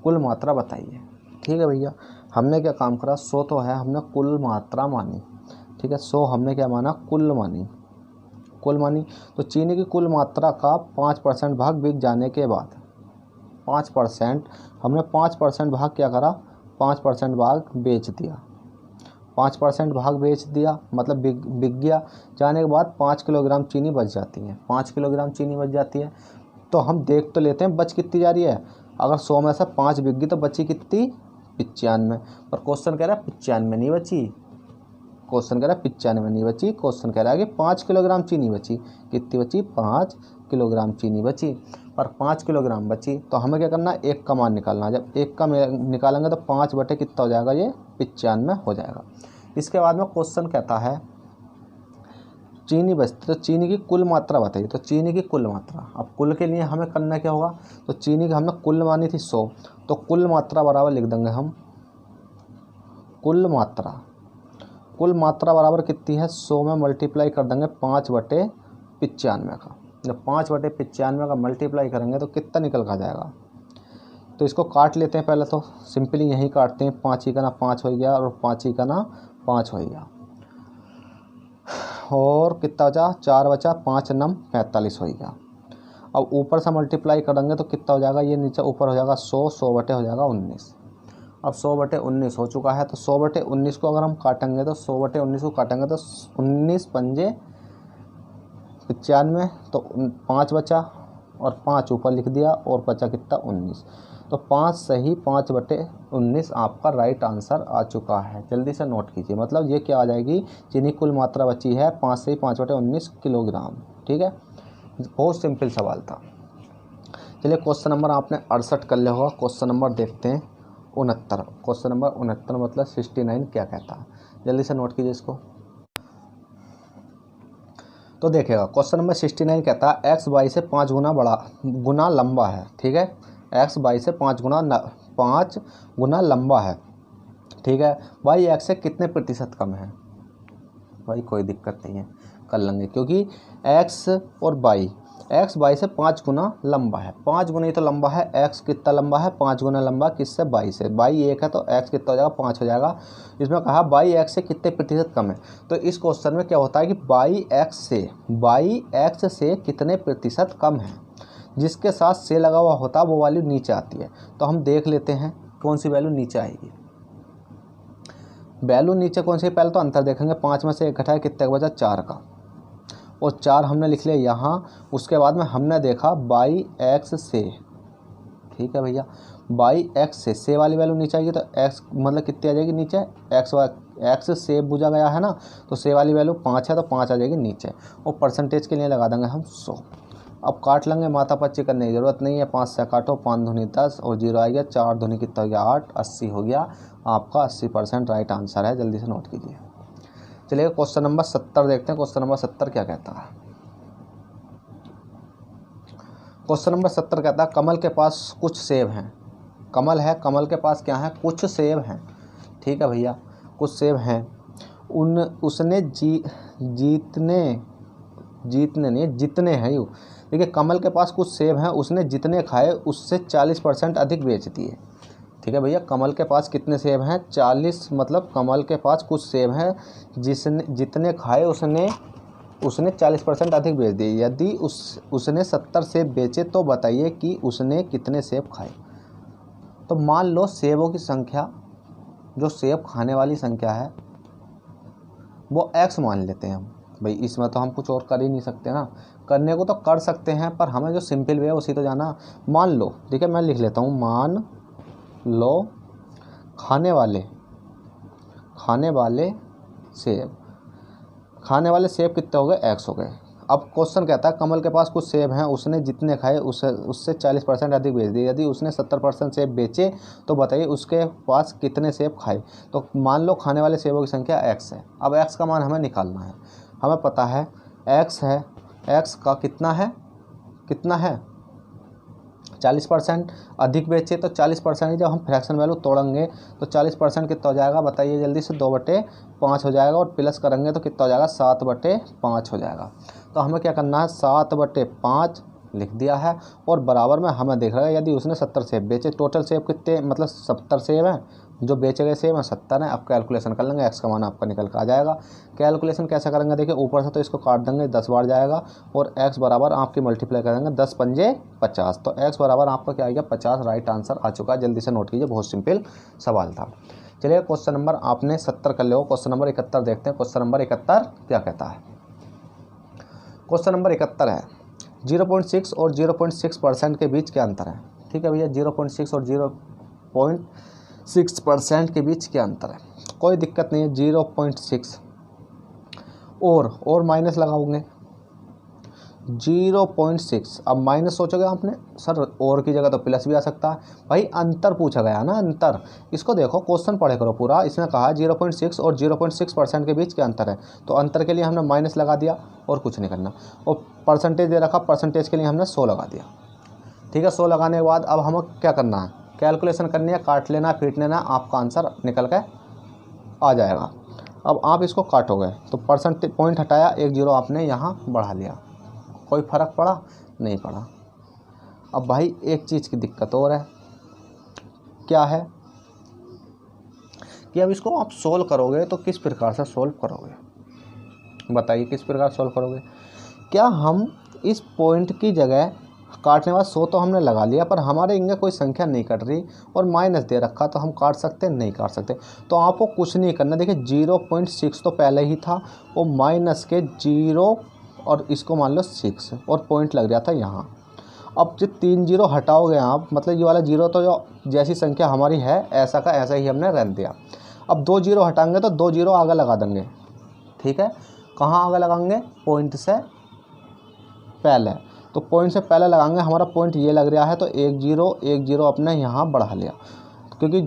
कुल मात्रा बताइए। ठीक है भैया, हमने क्या काम करा, 100 तो है, हमने कुल मात्रा मानी। ठीक है, 100 हमने क्या माना, कुल मानी। तो चीनी की कुल मात्रा का 5% भाग बिक जाने के बाद 5% हमने 5% भाग क्या करा, 5% भाग बेच दिया। 5% भाग बेच दिया मतलब बिक गया। जाने के बाद 5 किलोग्राम चीनी बच जाती है। 5 किलोग्राम चीनी बच जाती है, तो हम देख तो लेते हैं बच कितनी जा रही है। अगर 100 में से 5 बिक गई तो बची कितनी, 95। पर क्वेश्चन कह रहा है 95 नहीं बची, क्वेश्चन कह रहा है 95 नहीं बची, क्वेश्चन कह रहा है कि 5 किलोग्राम चीनी बची। कितनी बची, 5 किलोग्राम चीनी बची। पर 5 किलोग्राम बची तो हमें क्या करना है, एक का मान निकालना। जब एक का निकालेंगे तो 5 बटे कितना हो जाएगा, ये 95 हो जाएगा। इसके बाद में क्वेश्चन कहता है चीनी बचती, तो चीनी की कुल मात्रा बताइए। तो चीनी की कुल मात्रा, अब कुल के लिए हमें करना क्या होगा, तो चीनी की हमने कुल मानी थी 100, तो कुल मात्रा बराबर लिख देंगे हम, कुल मात्रा बराबर कितनी है, 100 में मल्टीप्लाई कर देंगे 5 बटे 95 का। जब 5 बटे 95 का मल्टीप्लाई करेंगे तो कितना निकल का जाएगा। तो इसको काट लेते हैं पहले, तो सिंपली यहीं काटते हैं। 5 ही का ना 5 हो गया और 5 ही का ना 5 हो गया, और कितना बचा, 4 बचा, 5 नम 45 हो गया। अब ऊपर से मल्टीप्लाई करेंगे तो कितना हो जाएगा, ये नीचे ऊपर हो जाएगा 100 बटे हो जाएगा 19। अब 100 बटे 19 हो चुका है, तो 100 बटे 19 को अगर हम काटेंगे तो 100 बटे 19 को काटेंगे तो 19 पंजे 95, तो 5 बचा और 5 ऊपर लिख दिया और बचा कितना 19। तो 5 सही 5 बटे 19 आपका राइट आंसर आ चुका है। जल्दी से नोट कीजिए, मतलब ये क्या आ जाएगी, चीनी कुल मात्रा बची है 5 सही 5 बटे 19 किलोग्राम। ठीक है, बहुत सिंपल सवाल था। चलिए क्वेश्चन नंबर आपने 68 कर लिया होगा। क्वेश्चन नंबर देखते हैं 69। क्वेश्चन नंबर 69 मतलब 69 क्या कहता है, जल्दी से नोट कीजिए इसको। तो देखिएगा क्वेश्चन नंबर 69 कहता है एक्स वाई से 5 गुना लंबा है। ठीक है, एक्स वाई से 5 गुना लंबा है। ठीक है, वाई एक्स से कितने प्रतिशत कम है। भाई कोई दिक्कत नहीं है, कर लेंगे, क्योंकि एक्स और एक्स वाई से 5 गुना लंबा है। 5 गुना ही तो लंबा है, एक्स कितना लंबा है, 5 गुना लंबा किससे, वाई से। वाई 1 है तो एक्स कितना हो जाएगा, 5 हो जाएगा। इसमें कहा वाई एक्स से कितने प्रतिशत कम है, तो इस क्वेश्चन में क्या होता है कि वाई एक्स से कितने प्रतिशत कम है, जिसके साथ से लगा हुआ होता है वो वैल्यू नीचे आती है। तो हम देख लेते हैं कौन सी वैल्यू नीचे आएगी। वैल्यू नीचे कौन सी, पहले तो अंतर देखेंगे। 5 में से 1 घटाया कितने का बचा, 4 का, और 4 हमने लिख लिया यहाँ। उसके बाद में हमने देखा बाई एक्स से। ठीक है भैया, बाई एक्स से वाली वैल्यू नीचे आएगी, तो एक्स मतलब कितनी आ जाएगी नीचे, एक्स से बुझा गया है ना, तो से वाली वैल्यू 5 है तो 5 आ जाएगी नीचे, और परसेंटेज के लिए लगा देंगे हम 100। अब काट लेंगे, माता पच्ची करने की जरूरत नहीं है। 5 से काटो, 5 दूनी 10 और 0 आ गया, 4 दूनी कितना हो गया 8, 80 हो गया। आपका 80% राइट आंसर है। जल्दी से नोट कीजिए। चलिए क्वेश्चन नंबर 70 देखते हैं। क्वेश्चन नंबर 70 क्या कहता है। क्वेश्चन नंबर 70 कहता है कमल के पास कुछ सेब हैं। कमल है, कमल के पास क्या है, कुछ सेब हैं। ठीक है भैया, कुछ सेब हैं। उसने जितने हैं यू, देखिए कमल के पास कुछ सेब हैं, उसने जितने खाए उससे 40% अधिक बेच दिए। ठीक है भैया, कमल के पास कितने सेब हैं, 40, मतलब कमल के पास कुछ सेब हैं जितने खाए उसने 40% अधिक बेच दिए। यदि उसने 70 सेब बेचे तो बताइए कि उसने कितने सेब खाए। तो मान लो सेबों की संख्या, जो सेब खाने वाली संख्या है वो x मान लेते हैं हम। भाई इसमें तो हम कुछ और कर ही नहीं सकते ना, करने को तो कर सकते हैं पर हमें जो सिंपल वे है उसी तो जाना। मान लो, देखिए मैं लिख लेता हूँ, मान लो खाने वाले सेब कितने हो गए, x हो गए। अब क्वेश्चन कहता है कमल के पास कुछ सेब हैं, उसने जितने खाए उससे 40% अधिक बेच दिए। यदि उसने 70% सेब बेचे तो बताइए उसके पास कितने सेब खाए। तो मान लो खाने वाले सेबों की संख्या x है। अब x का मान हमें निकालना है। हमें पता है x है, x का कितना है 40%। अधिक बेचे तो 40% ही, जब हम फ्रैक्शन वैल्यू तोड़ेंगे तो 40% कितना हो जाएगा बताइए जल्दी से, 2/5 5 हो जाएगा और प्लस करेंगे तो कितना हो जाएगा 7/5 हो जाएगा। तो हमें क्या करना है 7/5 लिख दिया है और बराबर में हमें देख रहा है यदि उसने 70 सेब बेचे, टोटल सेब कितने मतलब 70 सेब हैं, जो बेचे गए सेब हैं 70 हैं। अब कैलकुलेशन कर लेंगे, एक्स का मान आपका निकल कर आ जाएगा। कैलकुलेशन कैसे करेंगे देखिए, ऊपर से तो इसको काट देंगे 10 बार जाएगा और एक्स बराबर आपकी मल्टीप्लाई करेंगे 10 पंजे 50, तो एक्स बराबर आपका क्या आएगा 50 राइट आंसर आ चुका है। जल्दी से नोट कीजिए, बहुत सिंपल सवाल था। चलिए क्वेश्चन नंबर आपने 70 कर लिया, क्वेश्चन नंबर 71 देखते हैं। क्वेश्चन नंबर 71 क्या कहता है। क्वेश्चन नंबर 71 है 0.6 और 0.6% के बीच क्या अंतर है। ठीक है भैया, 0.6 और 0.6% के बीच क्या अंतर है, कोई दिक्कत नहीं है। 0.6 और माइनस लगाओगे 0.6। अब माइनस सोचोगे आपने सर और की जगह तो प्लस भी आ सकता है, भाई अंतर पूछा गया ना, अंतर। इसको देखो क्वेश्चन पढ़े करो पूरा, इसने कहा 0.6 और 0.6% के बीच क्या अंतर है, तो अंतर के लिए हमने माइनस लगा दिया और कुछ नहीं करना। और परसेंटेज दे रखा, परसेंटेज के लिए हमने 100 लगा दिया। ठीक है, 100 लगाने के बाद अब हमें क्या करना है, कैलकुलेशन करनी है, काट लेना पीट लेना, आपका आंसर निकल के आ जाएगा। अब आप इसको काटोगे तो परसेंटेज पॉइंट हटाया, 1 0 आपने यहाँ बढ़ा लिया, कोई फ़र्क पड़ा नहीं पड़ा। अब भाई एक चीज़ की दिक्कत और है, क्या है कि अब इसको आप सोल्व करोगे तो किस प्रकार से सोल्व करोगे, बताइए किस प्रकार सोल्व करोगे। क्या हम इस पॉइंट की जगह काटने बाद 100 तो हमने लगा लिया, पर हमारे इनमें कोई संख्या नहीं कट रही और माइनस दे रखा, तो हम काट सकते नहीं काट सकते। तो आपको कुछ नहीं करना, देखिए 0.6 तो पहले ही था और माइनस के 0 और इसको मान लो 6 और पॉइंट लग रहा था यहाँ। अब जो 3 0 हटाओगे आप, मतलब ये वाला 0 तो जो जैसी संख्या हमारी है ऐसा का ऐसा ही हमने रख दिया। अब 2 0 हटाएंगे तो 2 0 आगे लगा देंगे। ठीक है, कहाँ आगे लगाएंगे, पॉइंट से पहले। तो पॉइंट से पहले लगाएंगे, हमारा पॉइंट ये लग रहा है तो 1 0 अपने यहाँ बढ़ा लिया, क्योंकि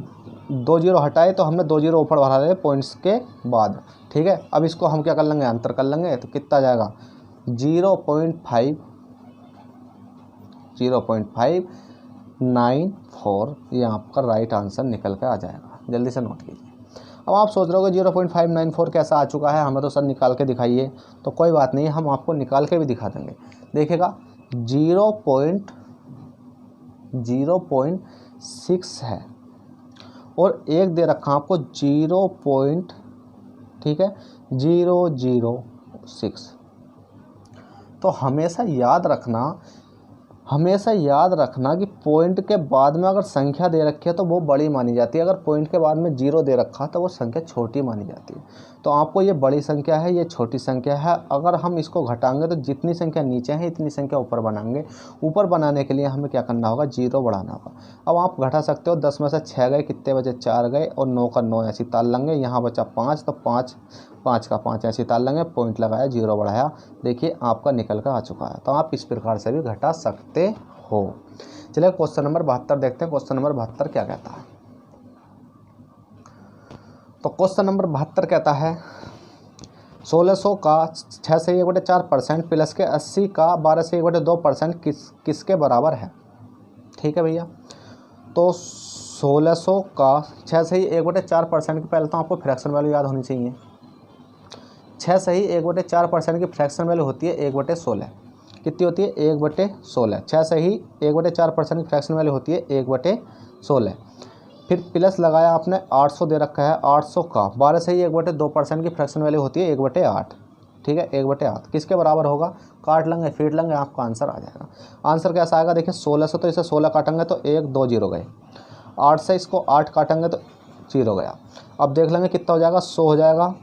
2 0 हटाए तो हमने 2 0 ऊपर बढ़ा लिया पॉइंट्स के बाद। ठीक है, अब इसको हम क्या कर लेंगे, अंतर कर लेंगे, तो कितना जाएगा 0.594, ये आपका राइट आंसर निकल कर आ जाएगा। जल्दी से नोट कीजिए। अब आप सोच रहे हो कि 0.594 कैसा आ चुका है, हमें तो सर निकाल के दिखाइए, तो कोई बात नहीं, हम आपको निकाल के भी दिखा देंगे। देखिएगा 0.6 है और एक दे रखा आपको 0.006। तो हमेशा याद रखना कि पॉइंट के बाद में अगर संख्या दे रखी है तो वो बड़ी मानी जाती है, अगर पॉइंट के बाद में 0 दे रखा तो वो संख्या छोटी मानी जाती है। तो आपको ये बड़ी संख्या है, ये छोटी संख्या है, अगर हम इसको घटाएंगे तो जितनी संख्या नीचे है इतनी संख्या ऊपर बनाएंगे। ऊपर बनाने के लिए हमें क्या करना होगा, 0 बढ़ाना होगा। अब आप घटा सकते हो, 10 में से 6 गए, कितने बचे 4 गए और 9 का 9 ऐसी ताल लेंगे, यहाँ बचा 5 तो 5 का 5 ऐसी ताल लेंगे, पॉइंट लगाया 0 बढ़ाया, देखिए आपका निकल कर आ चुका है। तो आप इस प्रकार से भी घटा सकते हो। चलिए क्वेश्चन नंबर 72 देखते हैं। क्वेश्चन नंबर 72 क्या कहता है। तो क्वेश्चन नंबर 72 कहता है 1600 का 6 से 1/4% प्लस के 80 का 12 से 1/2% किसके बराबर है। ठीक है भैया, तो 1600 का 6 से ही 1/4% की, पहले तो आपको फ्रैक्शन वैल्यू याद होनी चाहिए। 6 से ही 1/4% की फ्रैक्शन वैल्यू होती है 1/16। कितनी होती है 1/16। 6 से ही 1/4% की फ्रैक्शन वैल्यू होती है 1/16। फिर प्लस लगाया आपने, 800 दे रखा है, 800 का 12 से ही 1/2% की फ्रैक्शन वैल्यू होती है 1/8। ठीक है, 1/8 किसके बराबर होगा, काट लेंगे फीट लेंगे, आपका आंसर आ जाएगा। आंसर कैसा आएगा, देखिए 1600 तो इसे 16 काटेंगे तो 1 2 0 गए, 8 से इसको 8 काटेंगे तो 0 गया। अब देख लेंगे कितना हो जाएगा, 100 हो जाएगा,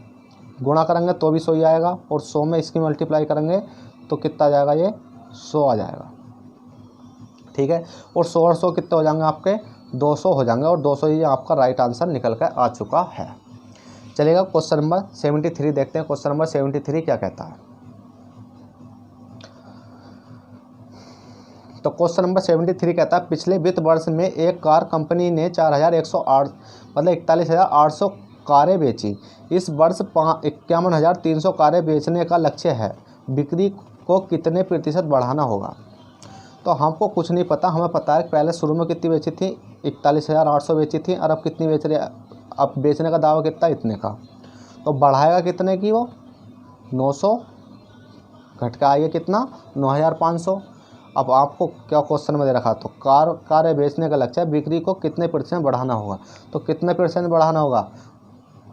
गुणा करेंगे तो भी 100 ही आएगा और 100 में इसकी मल्टीप्लाई करेंगे तो कितना आ जाएगा, ये 100 आ जाएगा। ठीक है, और 100 और 100 कितने हो जाएंगे आपके, 200 हो जाएंगे और 200 ही आपका राइट आंसर निकल कर आ चुका है। चलिएगा क्वेश्चन नंबर 73 देखते हैं। क्वेश्चन नंबर 73 क्या कहता है। तो क्वेश्चन नंबर 73 कहता है पिछले वित्त वर्ष में एक कार कंपनी ने 4108 मतलब 41,800 कारें बेची। इस वर्ष 51,300 कारें बेचने का लक्ष्य है, बिक्री को कितने प्रतिशत बढ़ाना होगा। तो हमको कुछ नहीं पता, हमें पता है पहले शुरू में कितनी बेची थी, 41,800 बेची थी और अब कितनी बेच रही है, अब बेचने का दावा कितना, इतने का। तो बढ़ाएगा कितने की वो 900, घट के आएगा कितना 9500। अब आपको क्या क्वेश्चन में दे रखा, तो कार बेचने का लक्ष्य है, बिक्री को कितने % बढ़ाना होगा, तो कितने % बढ़ाना होगा,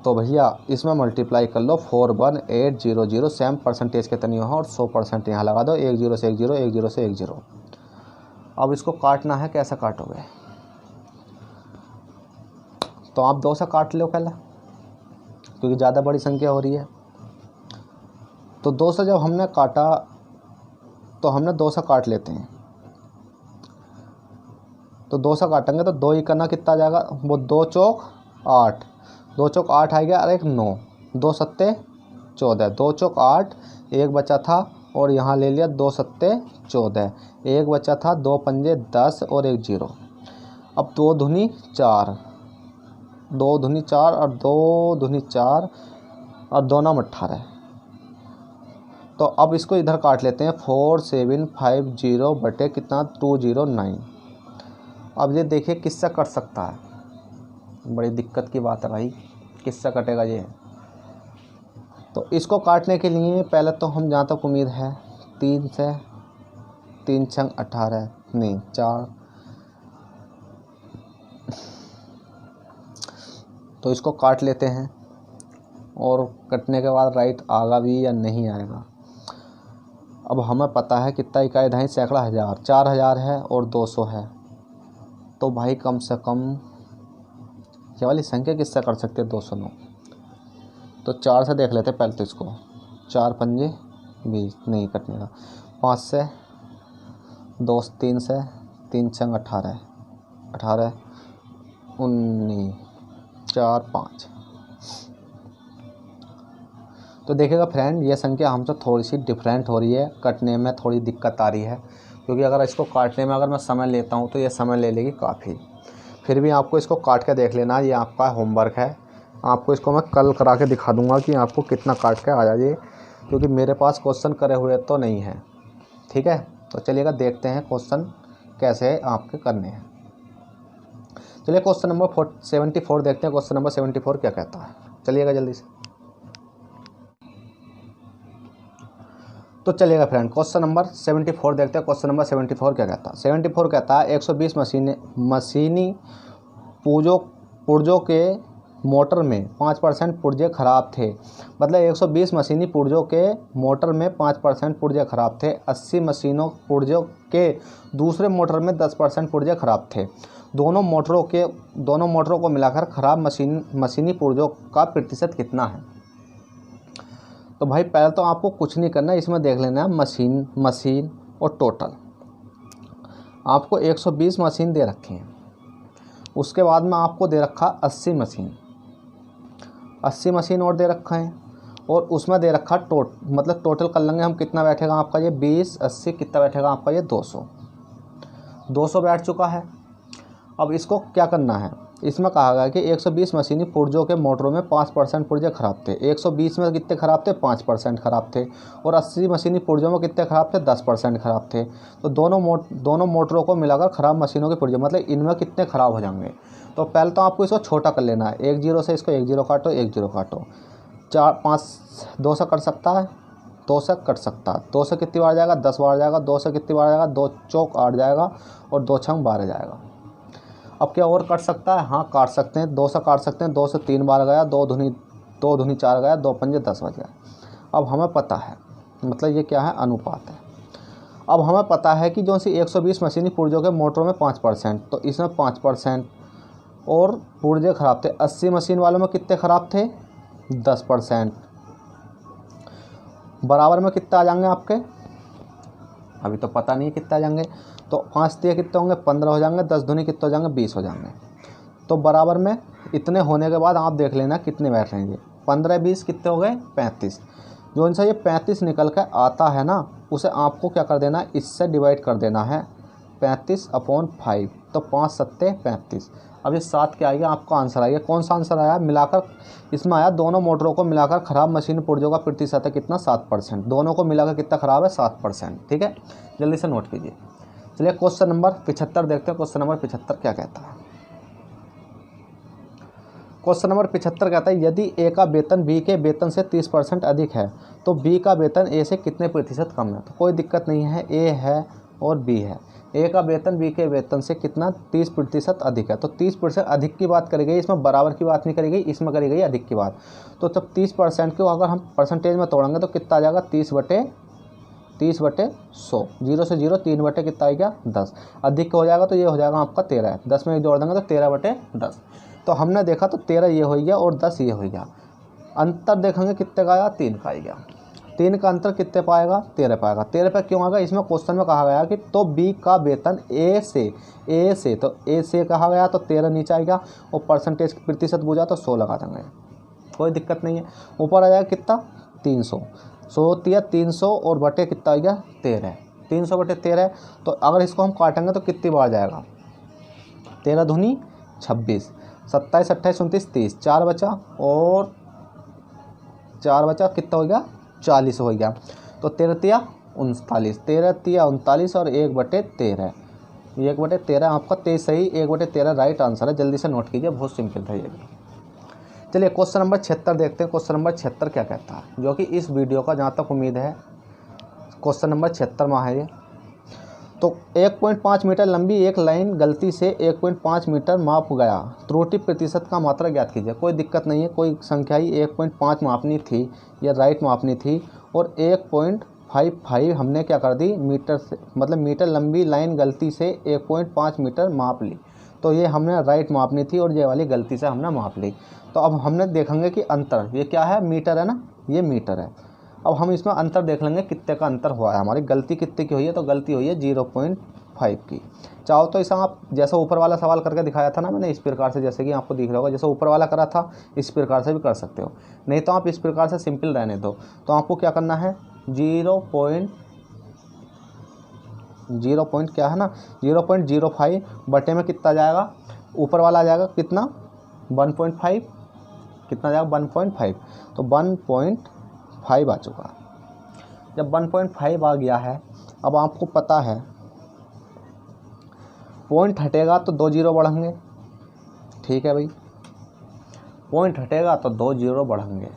तो भैया इसमें मल्टीप्लाई कर लो 41800, सेम परसेंटेज कितनी हो और 100% यहाँ लगा दो, 1 0 से 1 0, 1 0 से 1 0। अब इसको काटना है, कैसा काटोगे, तो आप 2 से काट लो पहले, क्योंकि ज़्यादा बड़ी संख्या हो रही है। तो 2 से जब हमने काटा तो हमने 2 से काट लेते हैं, तो 2 से काटेंगे तो 2 ही करना कितना आ जाएगा, वो 2 चौक 8, 2 चौक 8 आ गया और एक 9, 2 सत्ते 14, 2 चौक 8, एक बचा था और यहाँ ले लिया 2 सत्ते 14, एक बचा था, 2 पंजे 10 और एक 0। अब 2 दूनी 4, 2 दूनी 4 और 2 दूनी 4 और 2 नाम 18। तो अब इसको इधर काट लेते हैं, 4750 बटे कितना 209। अब ये देखिए किससे कट सकता है, बड़ी दिक्कत की बात है भाई, किससे कटेगा ये। तो इसको काटने के लिए पहले तो हम, जहाँ तक उम्मीद है, 3 से, 3 छंग 18 नहीं 4, तो इसको काट लेते हैं और कटने के बाद राइट आएगा भी या नहीं आएगा। अब हमें पता है कितना इकाई दहाई सैकड़ा हज़ार, 4000 है और 200 है, तो भाई कम से कम ये वाली संख्या किससे कर सकते हैं 209। तो 4 से देख लेते पहले, तो इसको 4 पंजे 20 नहीं कटने का, 5 से, 2 3 से, 3 छंग 18, 18 19 4 5। तो देखिएगा फ्रेंड, ये संख्या हमसे थोड़ी सी डिफरेंट हो रही है, कटने में थोड़ी दिक्कत आ रही है, क्योंकि अगर इसको काटने में अगर मैं समय लेता हूँ तो ये समय ले लेगी काफ़ी। फिर भी आपको इसको काट के देख लेना, ये आपका होमवर्क है। आपको इसको मैं कल करा के दिखा दूँगा कि आपको कितना काट के आ जाए, क्योंकि मेरे पास क्वेश्चन करे हुए तो नहीं है। ठीक है, तो चलिएगा देखते हैं क्वेश्चन कैसे आपके करने हैं। चलिए क्वेश्चन नंबर 74 देखते हैं। क्वेश्चन नंबर 74 क्या कहता है, चलिएगा जल्दी से। तो चलिएगा फ्रेंड, क्वेश्चन नंबर 74 देखते हैं। क्वेश्चन नंबर 74 क्या कहता है। 74 कहता है 120 मशीनी पुर्जों के मोटर में 5% पुर्जे ख़राब थे। मतलब 120 मशीनी पुर्जों के मोटर में 5% पुर्जे ख़राब थे। 80 मशीनों पुर्जों के दूसरे मोटर में 10% पुर्जे ख़राब थे। दोनों मोटरों को मिलाकर ख़राब मशीनी पुर्जों का प्रतिशत कितना है। तो भाई पहले तो आपको कुछ नहीं करना है, इसमें देख लेना है मशीन और टोटल। आपको 120 मशीन दे रखी हैं, उसके बाद में आपको दे रखा 80 मशीन और दे रखा है, और उसमें दे रखा मतलब टोटल कर लेंगे हम, कितना बैठेगा आपका ये 20 80 कितना बैठेगा आपका ये 200 बैठ चुका है। अब इसको क्या करना है, इसमें कहा गया कि 120 मशीनी पुर्जों के मोटरों में 5% पुर्जे खराब थे। 120 में कितने खराब थे, 5% खराब थे, और 80 मशीनी पुर्जों में कितने खराब थे, 10% खराब थे। तो दोनों मोटरों को मिलाकर खराब मशीनों के पुर्जे, मतलब इनमें कितने खराब हो जाएंगे। तो पहले तो आपको इसको छोटा कर लेना है, 1 0 से इसको 1 0 काटो, 1 0 काटो, 4 5 2 से कट सकता है, 2 से कट सकता है, 2 से कितनी बार जाएगा 10 बार जाएगा, 2 से कितनी बार जाएगा 2 चौक 8 जाएगा, और 2 छंग 12 जाएगा। अब क्या और कट सकता है, हाँ काट सकते हैं, 2 से काट सकते हैं, 2 से 3 बार गया, 2 दूनी 4 गया, 2 पंजे 10 बच गया। अब हमें पता है, मतलब ये क्या है, अनुपात है। अब हमें पता है कि जो सी 120 मशीनी पुर्जों के मोटरों में 5%, तो इसमें 5% और पुर्जे ख़राब थे। 80 मशीन वालों में कितने ख़राब थे, 10%। बराबर में कितना आ जाएंगे आपके, अभी तो पता नहीं कितना आ जाएंगे। तो 5 दिए कितने होंगे, 15 हो जाएंगे, 10 दूनी कितने हो जाएंगे, 20 हो जाएंगे। तो बराबर में इतने होने के बाद आप देख लेना कितने बैठ रहेंगे, 15 20 कितने हो गए 35। जो इनसे ये 35 निकल कर आता है ना, उसे आपको क्या कर देना है, इससे डिवाइड कर देना है 35/5। तो 5 सत्ते 35। अब ये 7 क्या आएगा, आपका आंसर आएगा। कौन सा आंसर आया, मिलाकर इसमें आया दोनों मोटरों को मिलाकर ख़राब मशीन पुर्जों का प्रतिशत है कितना, 7%। दोनों को मिलाकर कितना ख़राब है, 7%। ठीक है, जल्दी से नोट कीजिए। चलिए क्वेश्चन नंबर 75 देखते हैं। क्वेश्चन नंबर 75 क्या कहता है। क्वेश्चन नंबर 75 कहता है यदि ए का वेतन बी के वेतन से 30% अधिक है तो बी का वेतन ए से कितने प्रतिशत कम है। तो कोई दिक्कत नहीं है, ए है और बी है। ए का वेतन बी के वेतन से कितना 30% अधिक है। तो 30% अधिक की बात करी गई, इसमें बराबर की बात नहीं करी गई, इसमें करी गई अधिक की बात। तो तब 30% को अगर हम परसेंटेज में तोड़ेंगे तो कितना आ जाएगा 30/100। 0 से 0 3 बटे कितना आ गया 10। अधिक हो जाएगा तो ये हो जाएगा आपका 13 है। 10 में जोड़ देंगे तो 13/10। तो हमने देखा तो 13 ये हो गया और 10 ये हो गया। अंतर देखेंगे कितने का आएगा 3 का आएगा। 3 का अंतर कितने पाएगा 13 पाएगा। 13 पे क्यों आएगा, इसमें क्वेश्चन में कहा गया कि तो बी का वेतन ए से तो ए से कहा गया तो 13 नीचे आएगा और परसेंटेज प्रतिशत पूछा तो 100 लगा देंगे, कोई दिक्कत नहीं है। ऊपर आ जाएगा कितना 300। 300 और बटे कितना आएगा 13। 300/13। तो अगर इसको हम काटेंगे तो कितनी बार जाएगा 13 दूनी 26, 27 28 29 30, 4 बचा और 4 बचा कितना हो गया 40 हो गया। तो 13 39, 13 39 और 1/13। 1/13 आपका 23 सही, 1/13 राइट आंसर है। जल्दी से नोट कीजिए, बहुत सिंपल था ये भी। चलिए क्वेश्चन नंबर 76 देखते हैं। क्वेश्चन नंबर 76 क्या कहता है, जो कि इस वीडियो का जहाँ तक उम्मीद है क्वेश्चन नंबर 76 में है ये। तो 1.5 मीटर लंबी एक लाइन गलती से 1.5 मीटर माप गया, त्रुटि प्रतिशत का मात्रा ज्ञात कीजिए। कोई दिक्कत नहीं है, कोई संख्या ही 1.5 मापनी थी या राइट मापनी थी और 1.55 हमने क्या कर दी मीटर से, मतलब मीटर लंबी लाइन गलती से 1.5 मीटर माप ली। तो ये हमने राइट मापनी थी और ये वाली गलती से हमने माप ली। तो अब हमने देखेंगे कि अंतर, ये क्या है मीटर है ना, ये मीटर है। अब हम इसमें अंतर देख लेंगे कितने का अंतर हुआ है। हमारी गलती कितने की हुई है, तो गलती हुई है 0.5 की। चाहो तो इसे आप जैसा ऊपर वाला सवाल करके दिखाया था ना मैंने, इस प्रकार से, जैसे कि आपको दिख रहा होगा जैसे ऊपर वाला करा था इस प्रकार से भी कर सकते हो। नहीं तो आप इस प्रकार से सिंपल रहने दो। तो आपको क्या करना है 0.0 क्या है ना 0.05 बटे में कितना जाएगा, ऊपर वाला आ जाएगा कितना 1.5, कितना जाएगा 1.5। तो 1.5 आ चुका। जब 1.5 आ गया है, अब आपको पता है पॉइंट हटेगा तो 2 जीरो बढ़ेंगे, ठीक है भाई, पॉइंट हटेगा तो 2 जीरो बढ़ेंगे।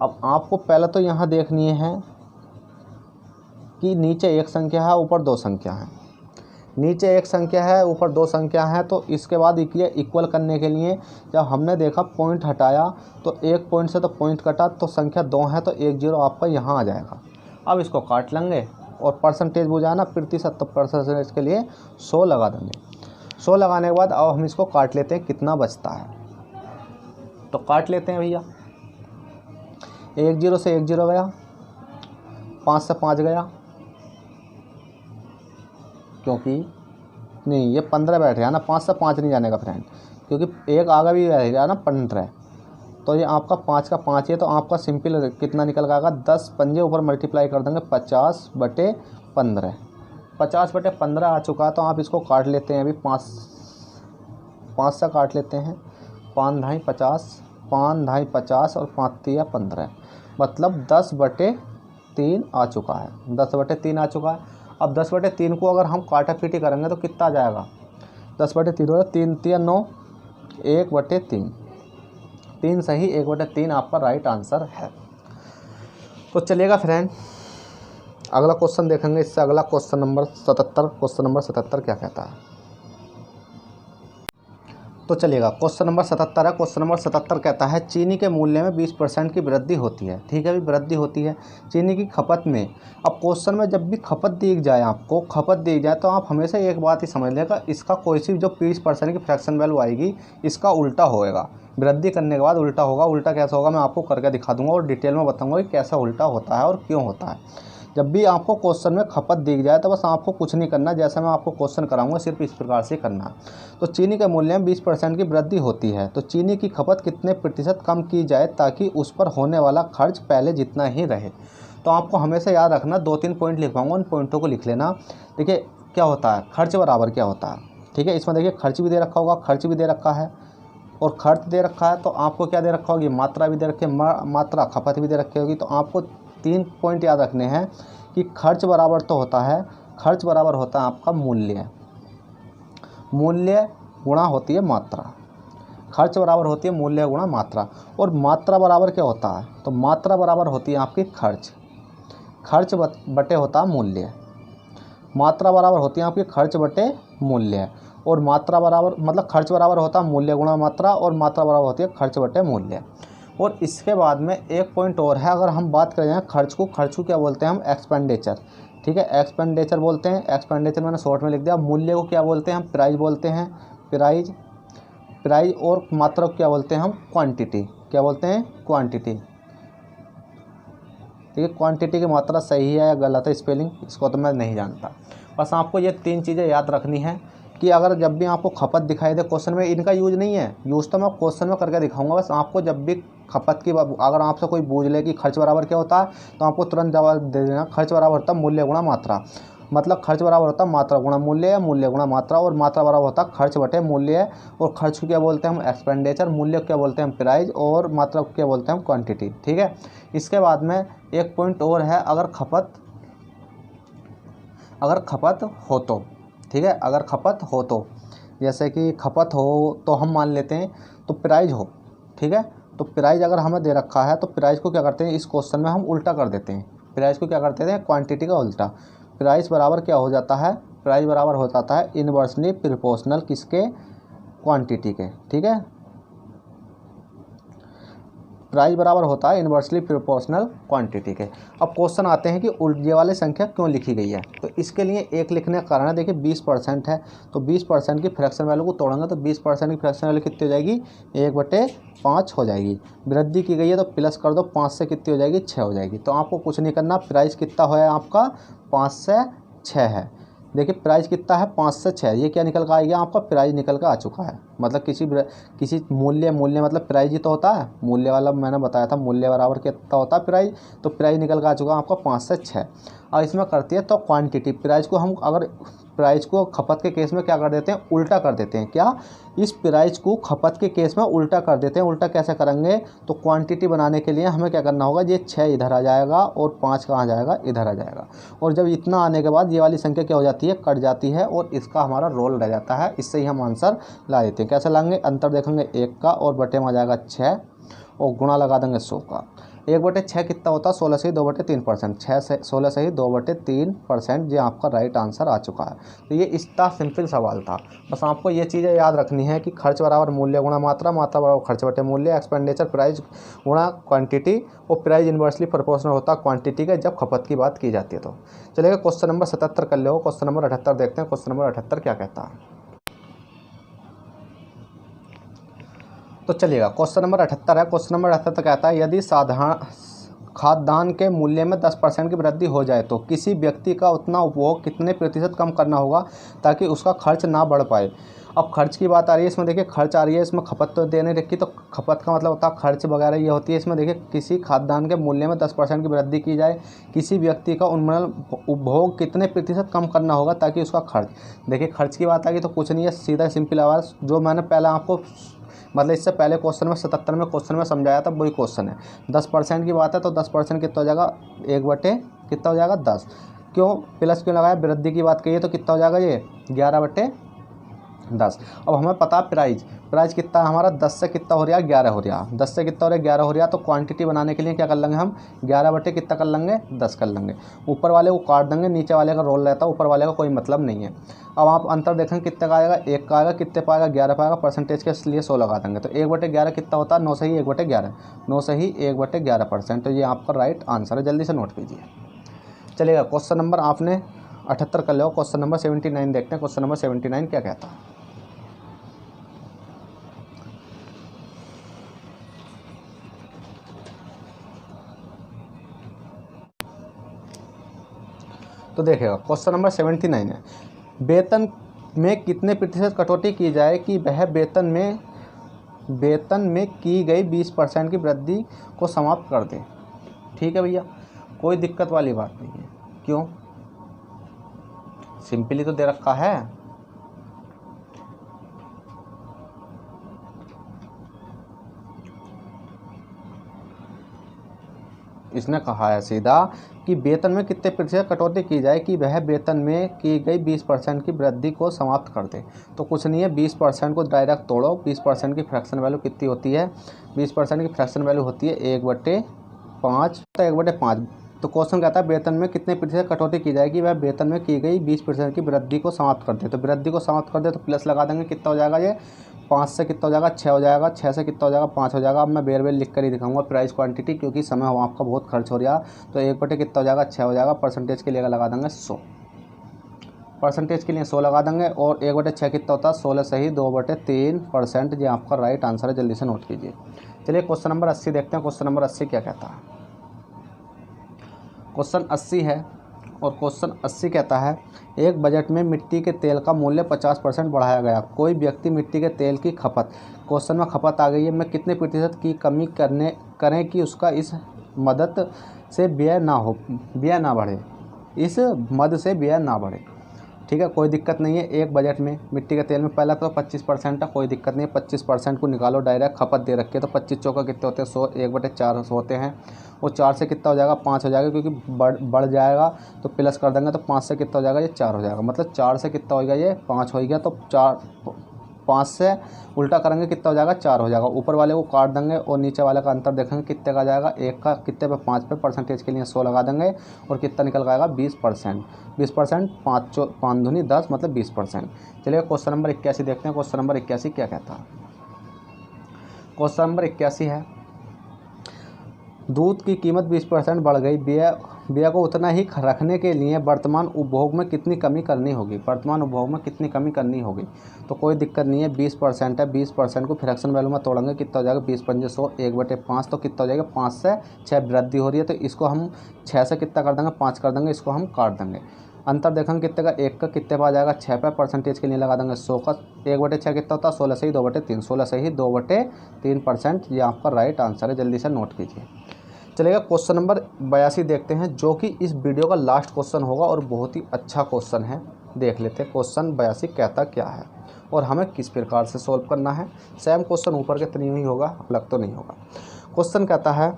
अब आपको पहले तो यहाँ देखनी है कि नीचे एक संख्या है ऊपर 2 संख्या है। नीचे एक संख्या है ऊपर 2 संख्या है, तो इसके बाद इक्वल करने के लिए जब हमने देखा पॉइंट हटाया तो एक पॉइंट से तो पॉइंट कटा, तो संख्या 2 है तो 1 जीरो आपका यहाँ आ जाएगा। अब इसको काट लेंगे और परसेंटेज बुझाना प्रतिशत, तो परसेंटेज के लिए 100 लगा देंगे। 100 लगाने के बाद अब हम इसको काट लेते हैं कितना बचता है। तो काट लेते हैं भैया, 1 जीरो से 1 जीरो गया, 5 से 5 गया, क्योंकि नहीं ये 15 बैठ गया ना, 5 से 5 नहीं जाने का फ्रेंड, क्योंकि एक आगे भी रह गया ना 15। तो ये आपका 5 का 5 है, तो आपका सिंपल कितना निकल आएगा 10 पंजे ऊपर मल्टीप्लाई कर देंगे 50/15। 50/15 आ चुका। तो आप इसको काट लेते हैं अभी 5 से काट लेते हैं, 5 ढाई 50, 5 ढाई 50 और 5 तिया 15, मतलब 10/3 आ चुका है। 10/3 आ चुका है। अब 10/3 को अगर हम काटा पीटी करेंगे तो कितना आ जाएगा 10/3 हो 3 तिया 9, 1/3। 3 सही, 1/3 आपका राइट आंसर है। तो चलिएगा फ्रेंड, अगला क्वेश्चन देखेंगे। इससे अगला क्वेश्चन नंबर 77। क्वेश्चन नंबर 77 क्या कहता है, तो चलिएगा क्वेश्चन नंबर 77 है। क्वेश्चन नंबर 77 कहता है चीनी के मूल्य में 20% की वृद्धि होती है। ठीक है, भी वृद्धि होती है चीनी की खपत में। अब क्वेश्चन में जब भी खपत दी जाए, आपको खपत दी जाए, तो आप हमेशा एक बात ही समझ लेगा, इसका कोई सी जो 20% की फ्रैक्शन वैल्यू आएगी इसका उल्टा होएगा। वृद्धि करने के बाद उल्टा होगा। उल्टा कैसा होगा मैं आपको करके दिखा दूंगा और डिटेल में बताऊंगा कि कैसा उल्टा होता है और क्यों होता है। जब भी आपको क्वेश्चन में खपत दी जाए तो बस आपको कुछ नहीं करना, जैसा मैं आपको क्वेश्चन कराऊंगा सिर्फ इस प्रकार से करना। तो चीनी के मूल्य में 20% की वृद्धि होती है, तो चीनी की खपत कितने प्रतिशत कम की जाए ताकि उस पर होने वाला खर्च पहले जितना ही रहे। तो आपको हमेशा याद रखना, 2-3 पॉइंट लिखवाऊंगा, उन पॉइंटों को लिख लेना। देखिए क्या होता है, खर्च बराबर क्या होता है। ठीक है, इसमें देखिए खर्च भी दे रखा होगा, खर्च भी दे रखा है और खर्च दे रखा है, तो आपको क्या दे रखा होगी, मात्रा भी दे रखी है, मात्रा खपत भी दे रखी होगी। तो आपको 3 पॉइंट याद रखने हैं कि खर्च बराबर तो होता है, खर्च बराबर होता है आपका मूल्य, मूल्य गुणा होती है मात्रा। खर्च बराबर होती है मूल्य गुणा मात्रा, और मात्रा बराबर क्या होता है, तो मात्रा बराबर होती है आपकी खर्च, खर्च बटे होता है मूल्य। मात्रा बराबर होती है आपकी खर्च बटे मूल्य, और मात्रा बराबर मतलब खर्च बराबर होता है मूल्य गुणा मात्रा, और मात्रा बराबर होती है खर्च बटे मूल्य। और इसके बाद में एक पॉइंट और है, अगर हम बात करें खर्च को क्या बोलते हैं हम, एक्सपेंडिचर। ठीक है, एक्सपेंडिचर बोलते हैं, एक्सपेंडिचर मैंने शॉर्ट में लिख दिया। मूल्य को क्या बोलते हैं हम, प्राइस बोलते हैं, प्राइज। प्राइज और मात्रा को क्या बोलते हैं हम, क्वांटिटी। क्या बोलते हैं, क्वांटिटी। ठीक है, क्वांटिटी की मात्रा सही है या गलत है स्पेलिंग, इसको तो मैं नहीं जानता। बस आपको ये 3 चीज़ें याद रखनी है कि अगर जब भी आपको खपत दिखाई दे क्वेश्चन में, इनका यूज नहीं है, यूज तो मैं क्वेश्चन में करके दिखाऊंगा। बस आपको जब भी खपत की अगर आपसे कोई पूछ ले कि खर्च बराबर क्या होता है, तो आपको तुरंत जवाब दे देना खर्च बराबर होता है मूल्य गुणा मात्रा। मतलब खर्च बराबर होता है मात्रा गुणा मूल्य या मूल्य गुणा मात्रा, और मात्रा बराबर होता है खर्च बटे मूल्य। और खर्च को क्या बोलते हैं हम, एक्सपेंडिचर। मूल्य को क्या बोलते हैं हम, प्राइस। और मात्रा को क्या बोलते हैं हम, क्वांटिटी। ठीक है, इसके बाद में एक पॉइंट और है, अगर खपत हो तो, ठीक है, अगर खपत हो तो, जैसे कि खपत हो तो हम मान लेते हैं तो प्राइस हो। ठीक है, तो प्राइस अगर हमें दे रखा है तो प्राइस को क्या करते हैं, इस क्वेश्चन में हम उल्टा कर देते हैं। प्राइस को क्या करते हैं, क्वांटिटी का उल्टा। प्राइस बराबर क्या हो जाता है, प्राइस बराबर हो जाता है इनवर्सली प्रोपोर्शनल किसके, क्वांटिटी के। ठीक है, प्राइस बराबर होता है इनवर्सली प्रोपोर्शनल क्वांटिटी के। अब क्वेश्चन आते हैं कि ये वाली संख्या क्यों लिखी गई है, तो इसके लिए एक लिखने का कारण है, देखिए 20% है, तो 20% की फ्रैक्शन वैल्यू को तोड़ेंगे तो 20% की फ्रैक्शन वैल्यू कितनी हो जाएगी, 1/5 हो जाएगी। वृद्धि की गई है तो प्लस कर दो, 5 से कितनी हो जाएगी, 6 हो जाएगी। तो आपको कुछ नहीं करना, प्राइस कितना है आपका, 5 से 6 है। देखिए प्राइस कितना है, 5 से 6, ये क्या निकल कर आ गया आपका, प्राइस निकल कर आ चुका है। मतलब किसी मूल्य मतलब प्राइस ही तो होता है, मूल्य वाला मैंने बताया था, मूल्य बराबर कितना होता है प्राइस, तो प्राइस निकल कर आ चुका है आपका 5 से 6। और इसमें करती है तो क्वांटिटी, प्राइस को हम अगर प्राइस को खपत के केस में क्या कर देते हैं, उल्टा कर देते हैं। क्या, इस प्राइस को खपत के केस में उल्टा कर देते हैं। उल्टा कैसे करेंगे, तो क्वांटिटी बनाने के लिए हमें क्या करना होगा, ये 6 इधर आ जाएगा और 5 कहाँ जाएगा, इधर आ जाएगा। और जब इतना आने के बाद ये वाली संख्या क्या हो जाती है, कट जाती है, और इसका हमारा रोल रह जाता है। इससे ही हम आंसर ला देते हैं। कैसे लाएंगे, अंतर देखेंगे 1 का, और बटे में आ जाएगा 6, और गुणा लगा देंगे 100 का। 1/6 कितना होता है, 16 से ही 2/3%, 16 से ही 2/3%। ये आपका राइट आंसर आ चुका है। तो ये इतना सिंपल सवाल था। बस आपको ये चीज़ें याद रखनी है कि खर्च बराबर मूल्य गुणा मात्रा, मात्रा बराबर खर्च बटे मूल्य, एक्सपेंडिचर प्राइस गुणा क्वांटिटी, और प्राइस इन्वर्सली प्रोपोर्शनल होता है क्वांटिटी का जब खपत की बात की जाती है। तो चलिएगा क्वेश्चन नंबर 77 कर लो। क्वेश्चन नंबर 78 देखते हैं, क्वेश्चन नंबर 78 क्या कहता है। तो चलिएगा क्वेश्चन नंबर 78 है। क्वेश्चन नंबर 78 कहता है, यदि साधारण खाद्यान्न के मूल्य में 10% की वृद्धि हो जाए तो किसी व्यक्ति का उतना उपभोग कितने प्रतिशत कम करना होगा ताकि उसका खर्च ना बढ़ पाए। अब खर्च की बात आ रही है, इसमें देखिए खर्च आ रही है, इसमें खपत तो देने रखी, तो खपत का मतलब होता है खर्च वगैरह ये होती है। इसमें देखिए किसी खाद्यान्न के मूल्य में 10% की वृद्धि की जाए, किसी व्यक्ति का उन्मूलन उपभोग कितने प्रतिशत कम करना होगा ताकि उसका खर्च। देखिए खर्च की बात आ गई तो कुछ नहीं है, सीधा सिंपल आवाज़ जो मैंने पहले आपको मतलब इससे पहले क्वेश्चन में 77 में क्वेश्चन में समझाया था वही क्वेश्चन है। 10% की बात है तो 10% कितना हो जाएगा, 1 कितना हो जाएगा 10। क्यों प्लस क्यों लगाया, वृद्धि की बात कही तो कितना हो जाएगा ये 11/10। अब हमें पता प्राइस कितना हमारा 10 से कितना हो रहा है, 11 हो रहा है। 10 से कितना हो रहा है, 11 हो रहा है। तो क्वांटिटी बनाने के लिए क्या कर लेंगे हम, 11 कितना कर लेंगे, 10 कर लेंगे। ऊपर वाले को काट देंगे, नीचे वाले का रोल रहता है, ऊपर वाले का कोई मतलब नहीं है। अब आप अंतर देखें कितने का आएगा, 1 का आएगा, कितने पाएगा 11 पाएगा, परसेंटेज के लिए 100 लगा देंगे। तो 1/11 कितना होता है, 9 से ही 1/11, 9 से ही 1/11%। तो ये आपका राइट आंसर है, जल्दी से नोट कीजिए। चलिएगा क्वेश्चन नंबर आपने 78 कर लो। क्वेश्चन नंबर 79 देखते हैं। क्वेश्चन नंबर 79 क्या कहता है। तो देखिएगा क्वेश्चन नंबर 79 है, वेतन में कितने प्रतिशत कटौती की जाए कि वह वेतन में की गई 20% की वृद्धि को समाप्त कर दे। ठीक है भैया, कोई दिक्कत वाली बात नहीं है। क्यों, सिंपली तो दे रखा है। इसने कहा है सीधा कि वेतन में कितने प्रतिशत कटौती की जाए कि वह वेतन में की गई 20% की वृद्धि को समाप्त कर दे। तो कुछ नहीं है, 20% को डायरेक्ट तोड़ो। 20% की फ्रैक्शन वैल्यू कितनी होती है? 20% की फ्रैक्शन वैल्यू होती है 1/5। तो 1/5। तो क्वेश्चन कहता है वेतन में कितने प्रतिशत कटौती की जाएगी वह वेतन में की गई 20% की वृद्धि को समाप्त कर दे। तो वृद्धि को समाप्त कर दे तो प्लस लगा देंगे, कितना हो जाएगा ये? 5 से कितना हो जाएगा? 6 हो जाएगा। 6 से कितना हो जाएगा? 5 हो जाएगा। अब मैं बेर लिख कर ही दिखाऊंगा प्राइस क्वांटिटी, क्योंकि समय आपका बहुत खर्च हो रहा। तो 1/, कितना हो जाएगा? 6 हो जाएगा। परसेंटेज के लिए लगा देंगे 100, परसेंटेज के लिए 100 लगा देंगे। और 1/6 कितना होता है? 16 सही 2/3%। ये आपका राइट आंसर है, जल्दी से नोट कीजिए। चलिए क्वेश्चन नंबर 80 देखते हैं। क्वेश्चन नंबर 80 क्या कहता है? क्वेश्चन 80 है और क्वेश्चन 80 कहता है एक बजट में मिट्टी के तेल का मूल्य 50% बढ़ाया गया। कोई व्यक्ति मिट्टी के तेल की खपत, क्वेश्चन में खपत आ गई है, में कितने प्रतिशत की कमी करें कि उसका इस मदद से व्यय ना बढ़े, इस मद से व्यय ना बढ़े। ठीक है, कोई दिक्कत नहीं है। एक बजट में मिट्टी के तेल में पहला तो 25% है, कोई दिक्कत नहीं है। 25% को निकालो, डायरेक्ट खपत दे रखी है तो 25 चौका कितने होते हैं? 100, 1/4 होते हैं। वो 4 से कितना हो जाएगा? 5 हो जाएगा, क्योंकि बढ़ जाएगा तो प्लस कर देंगे। तो 5 से कितना हो जाएगा? ये 4 हो जाएगा। मतलब 4 से कितना होगा? ये 5 हो गया। तो 5 से उल्टा करेंगे कितना हो जाएगा? 4 हो जाएगा। ऊपर वाले को काट देंगे और नीचे वाले का अंतर देखेंगे कितने का जाएगा? 1 का कितने पे? 5 पे। परसेंटेज के लिए 100 लगा देंगे और कितना निकल आएगा? 20%। 20%, 5 दूनी 10, मतलब 20%। चलिए क्वेश्चन नंबर 81 देखते हैं। क्वेश्चन नंबर 81 क्या कहता है? क्वेश्चन नंबर 81 है दूध की कीमत 20% बढ़ गई। व्यय को उतना ही रखने के लिए वर्तमान उपभोग में कितनी कमी करनी होगी? वर्तमान उपभोग में कितनी कमी करनी होगी? तो कोई दिक्कत नहीं है, 20% है। 20% को फ्रैक्शन वैल्यू में तोड़ेंगे, कितना हो जाएगा? 20×5 100, 1/5। तो कितना हो जाएगा? 5 से 6 वृद्धि हो रही है, तो इसको हम 6 से कितना कर देंगे? 5 कर देंगे। इसको हम काट देंगे। अंतर देखेंगे कितने का? 1 का कितने पर आ जाएगा? 6 पे। परसेंटेज के लिए लगा देंगे 100 का। 1/6 कितना होता है? 16 से ही 2/3। 16 से ही 2/3%। ये आपका राइट आंसर है, जल्दी से नोट कीजिए। चलेगा क्वेश्चन नंबर 82 देखते हैं, जो कि इस वीडियो का लास्ट क्वेश्चन होगा और बहुत ही अच्छा क्वेश्चन है। देख लेते हैं क्वेश्चन 82 कहता क्या है और हमें किस प्रकार से सॉल्व करना है। सेम क्वेश्चन ऊपर के तरह ही होगा, अलग तो नहीं होगा। क्वेश्चन कहता है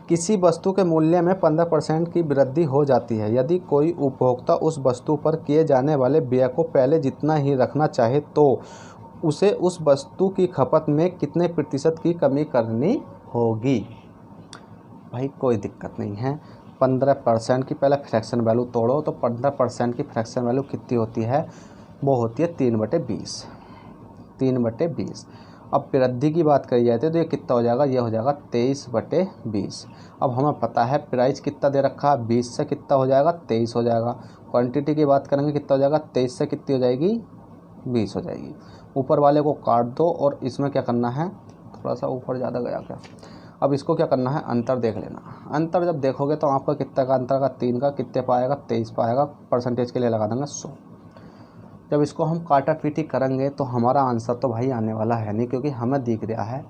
किसी वस्तु के मूल्य में 15% की वृद्धि हो जाती है। यदि कोई उपभोक्ता उस वस्तु पर किए जाने वाले व्यय को पहले जितना ही रखना चाहे तो उसे उस वस्तु की खपत में कितने प्रतिशत की कमी करनी होगी? भाई कोई दिक्कत नहीं है। 15% की पहले फ्रैक्शन वैल्यू तोड़ो, तो 15% की फ्रैक्शन वैल्यू कितनी होती है? वो होती है 3/20। 3/20। अब वृद्धि की बात करी जाती है तो ये कितना हो जाएगा? ये हो जाएगा 23/20। अब हमें पता है प्राइस कितना दे रखा है? 20 से कितना हो जाएगा? 23 हो जाएगा। क्वांटिटी की बात करेंगे कितना हो जाएगा? 23 से कितनी हो जाएगी? 20 हो जाएगी। ऊपर वाले को काट दो और इसमें क्या करना है? थोड़ा सा ऊपर ज़्यादा गया क्या? अब इसको क्या करना है? अंतर देख लेना। अंतर जब देखोगे तो आपका कितना का अंतर का? 3 का कितने पाएगा? 23 पाएगा। परसेंटेज के लिए लगा देंगे 100। जब इसको हम काटा पीटी करेंगे तो हमारा आंसर तो भाई आने वाला है नहीं, क्योंकि हमें दिख रहा है,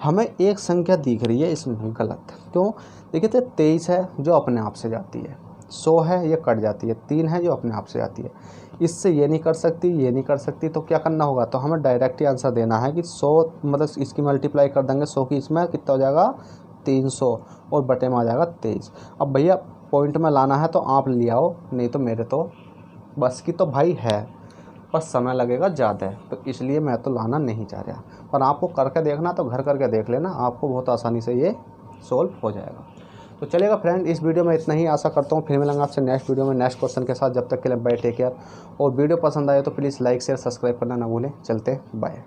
हमें एक संख्या दिख रही है इसमें गलत। क्यों? देखिए तो 23 है जो अपने आप से जाती है, 100 है ये कट जाती है, 3 है जो अपने आप से जाती है। इससे ये नहीं कर सकती, ये नहीं कर सकती, तो क्या करना होगा? तो हमें डायरेक्ट ही आंसर देना है कि 100 मतलब इसकी मल्टीप्लाई कर देंगे 100 की, इसमें कितना हो जाएगा? 300 और बटे में आ जाएगा 23। अब भैया पॉइंट में लाना है तो आप ले आओ, नहीं तो मेरे तो बस की तो भाई है, बस समय लगेगा ज़्यादा है, तो इसलिए मैं तो लाना नहीं चाह रहा। पर आपको करके देखना तो घर करके देख लेना, आपको बहुत आसानी से ये सोल्व हो जाएगा। तो चलेगा फ्रेंड, इस वीडियो में इतना ही। आशा करता हूँ फिर मिलेंगे आपसे नेक्स्ट वीडियो में नेक्स्ट क्वेश्चन के साथ। जब तक के लिए बाय, टेक केयर। और वीडियो पसंद आए तो प्लीज़ लाइक शेयर सब्सक्राइब करना ना भूलें। चलते बाय।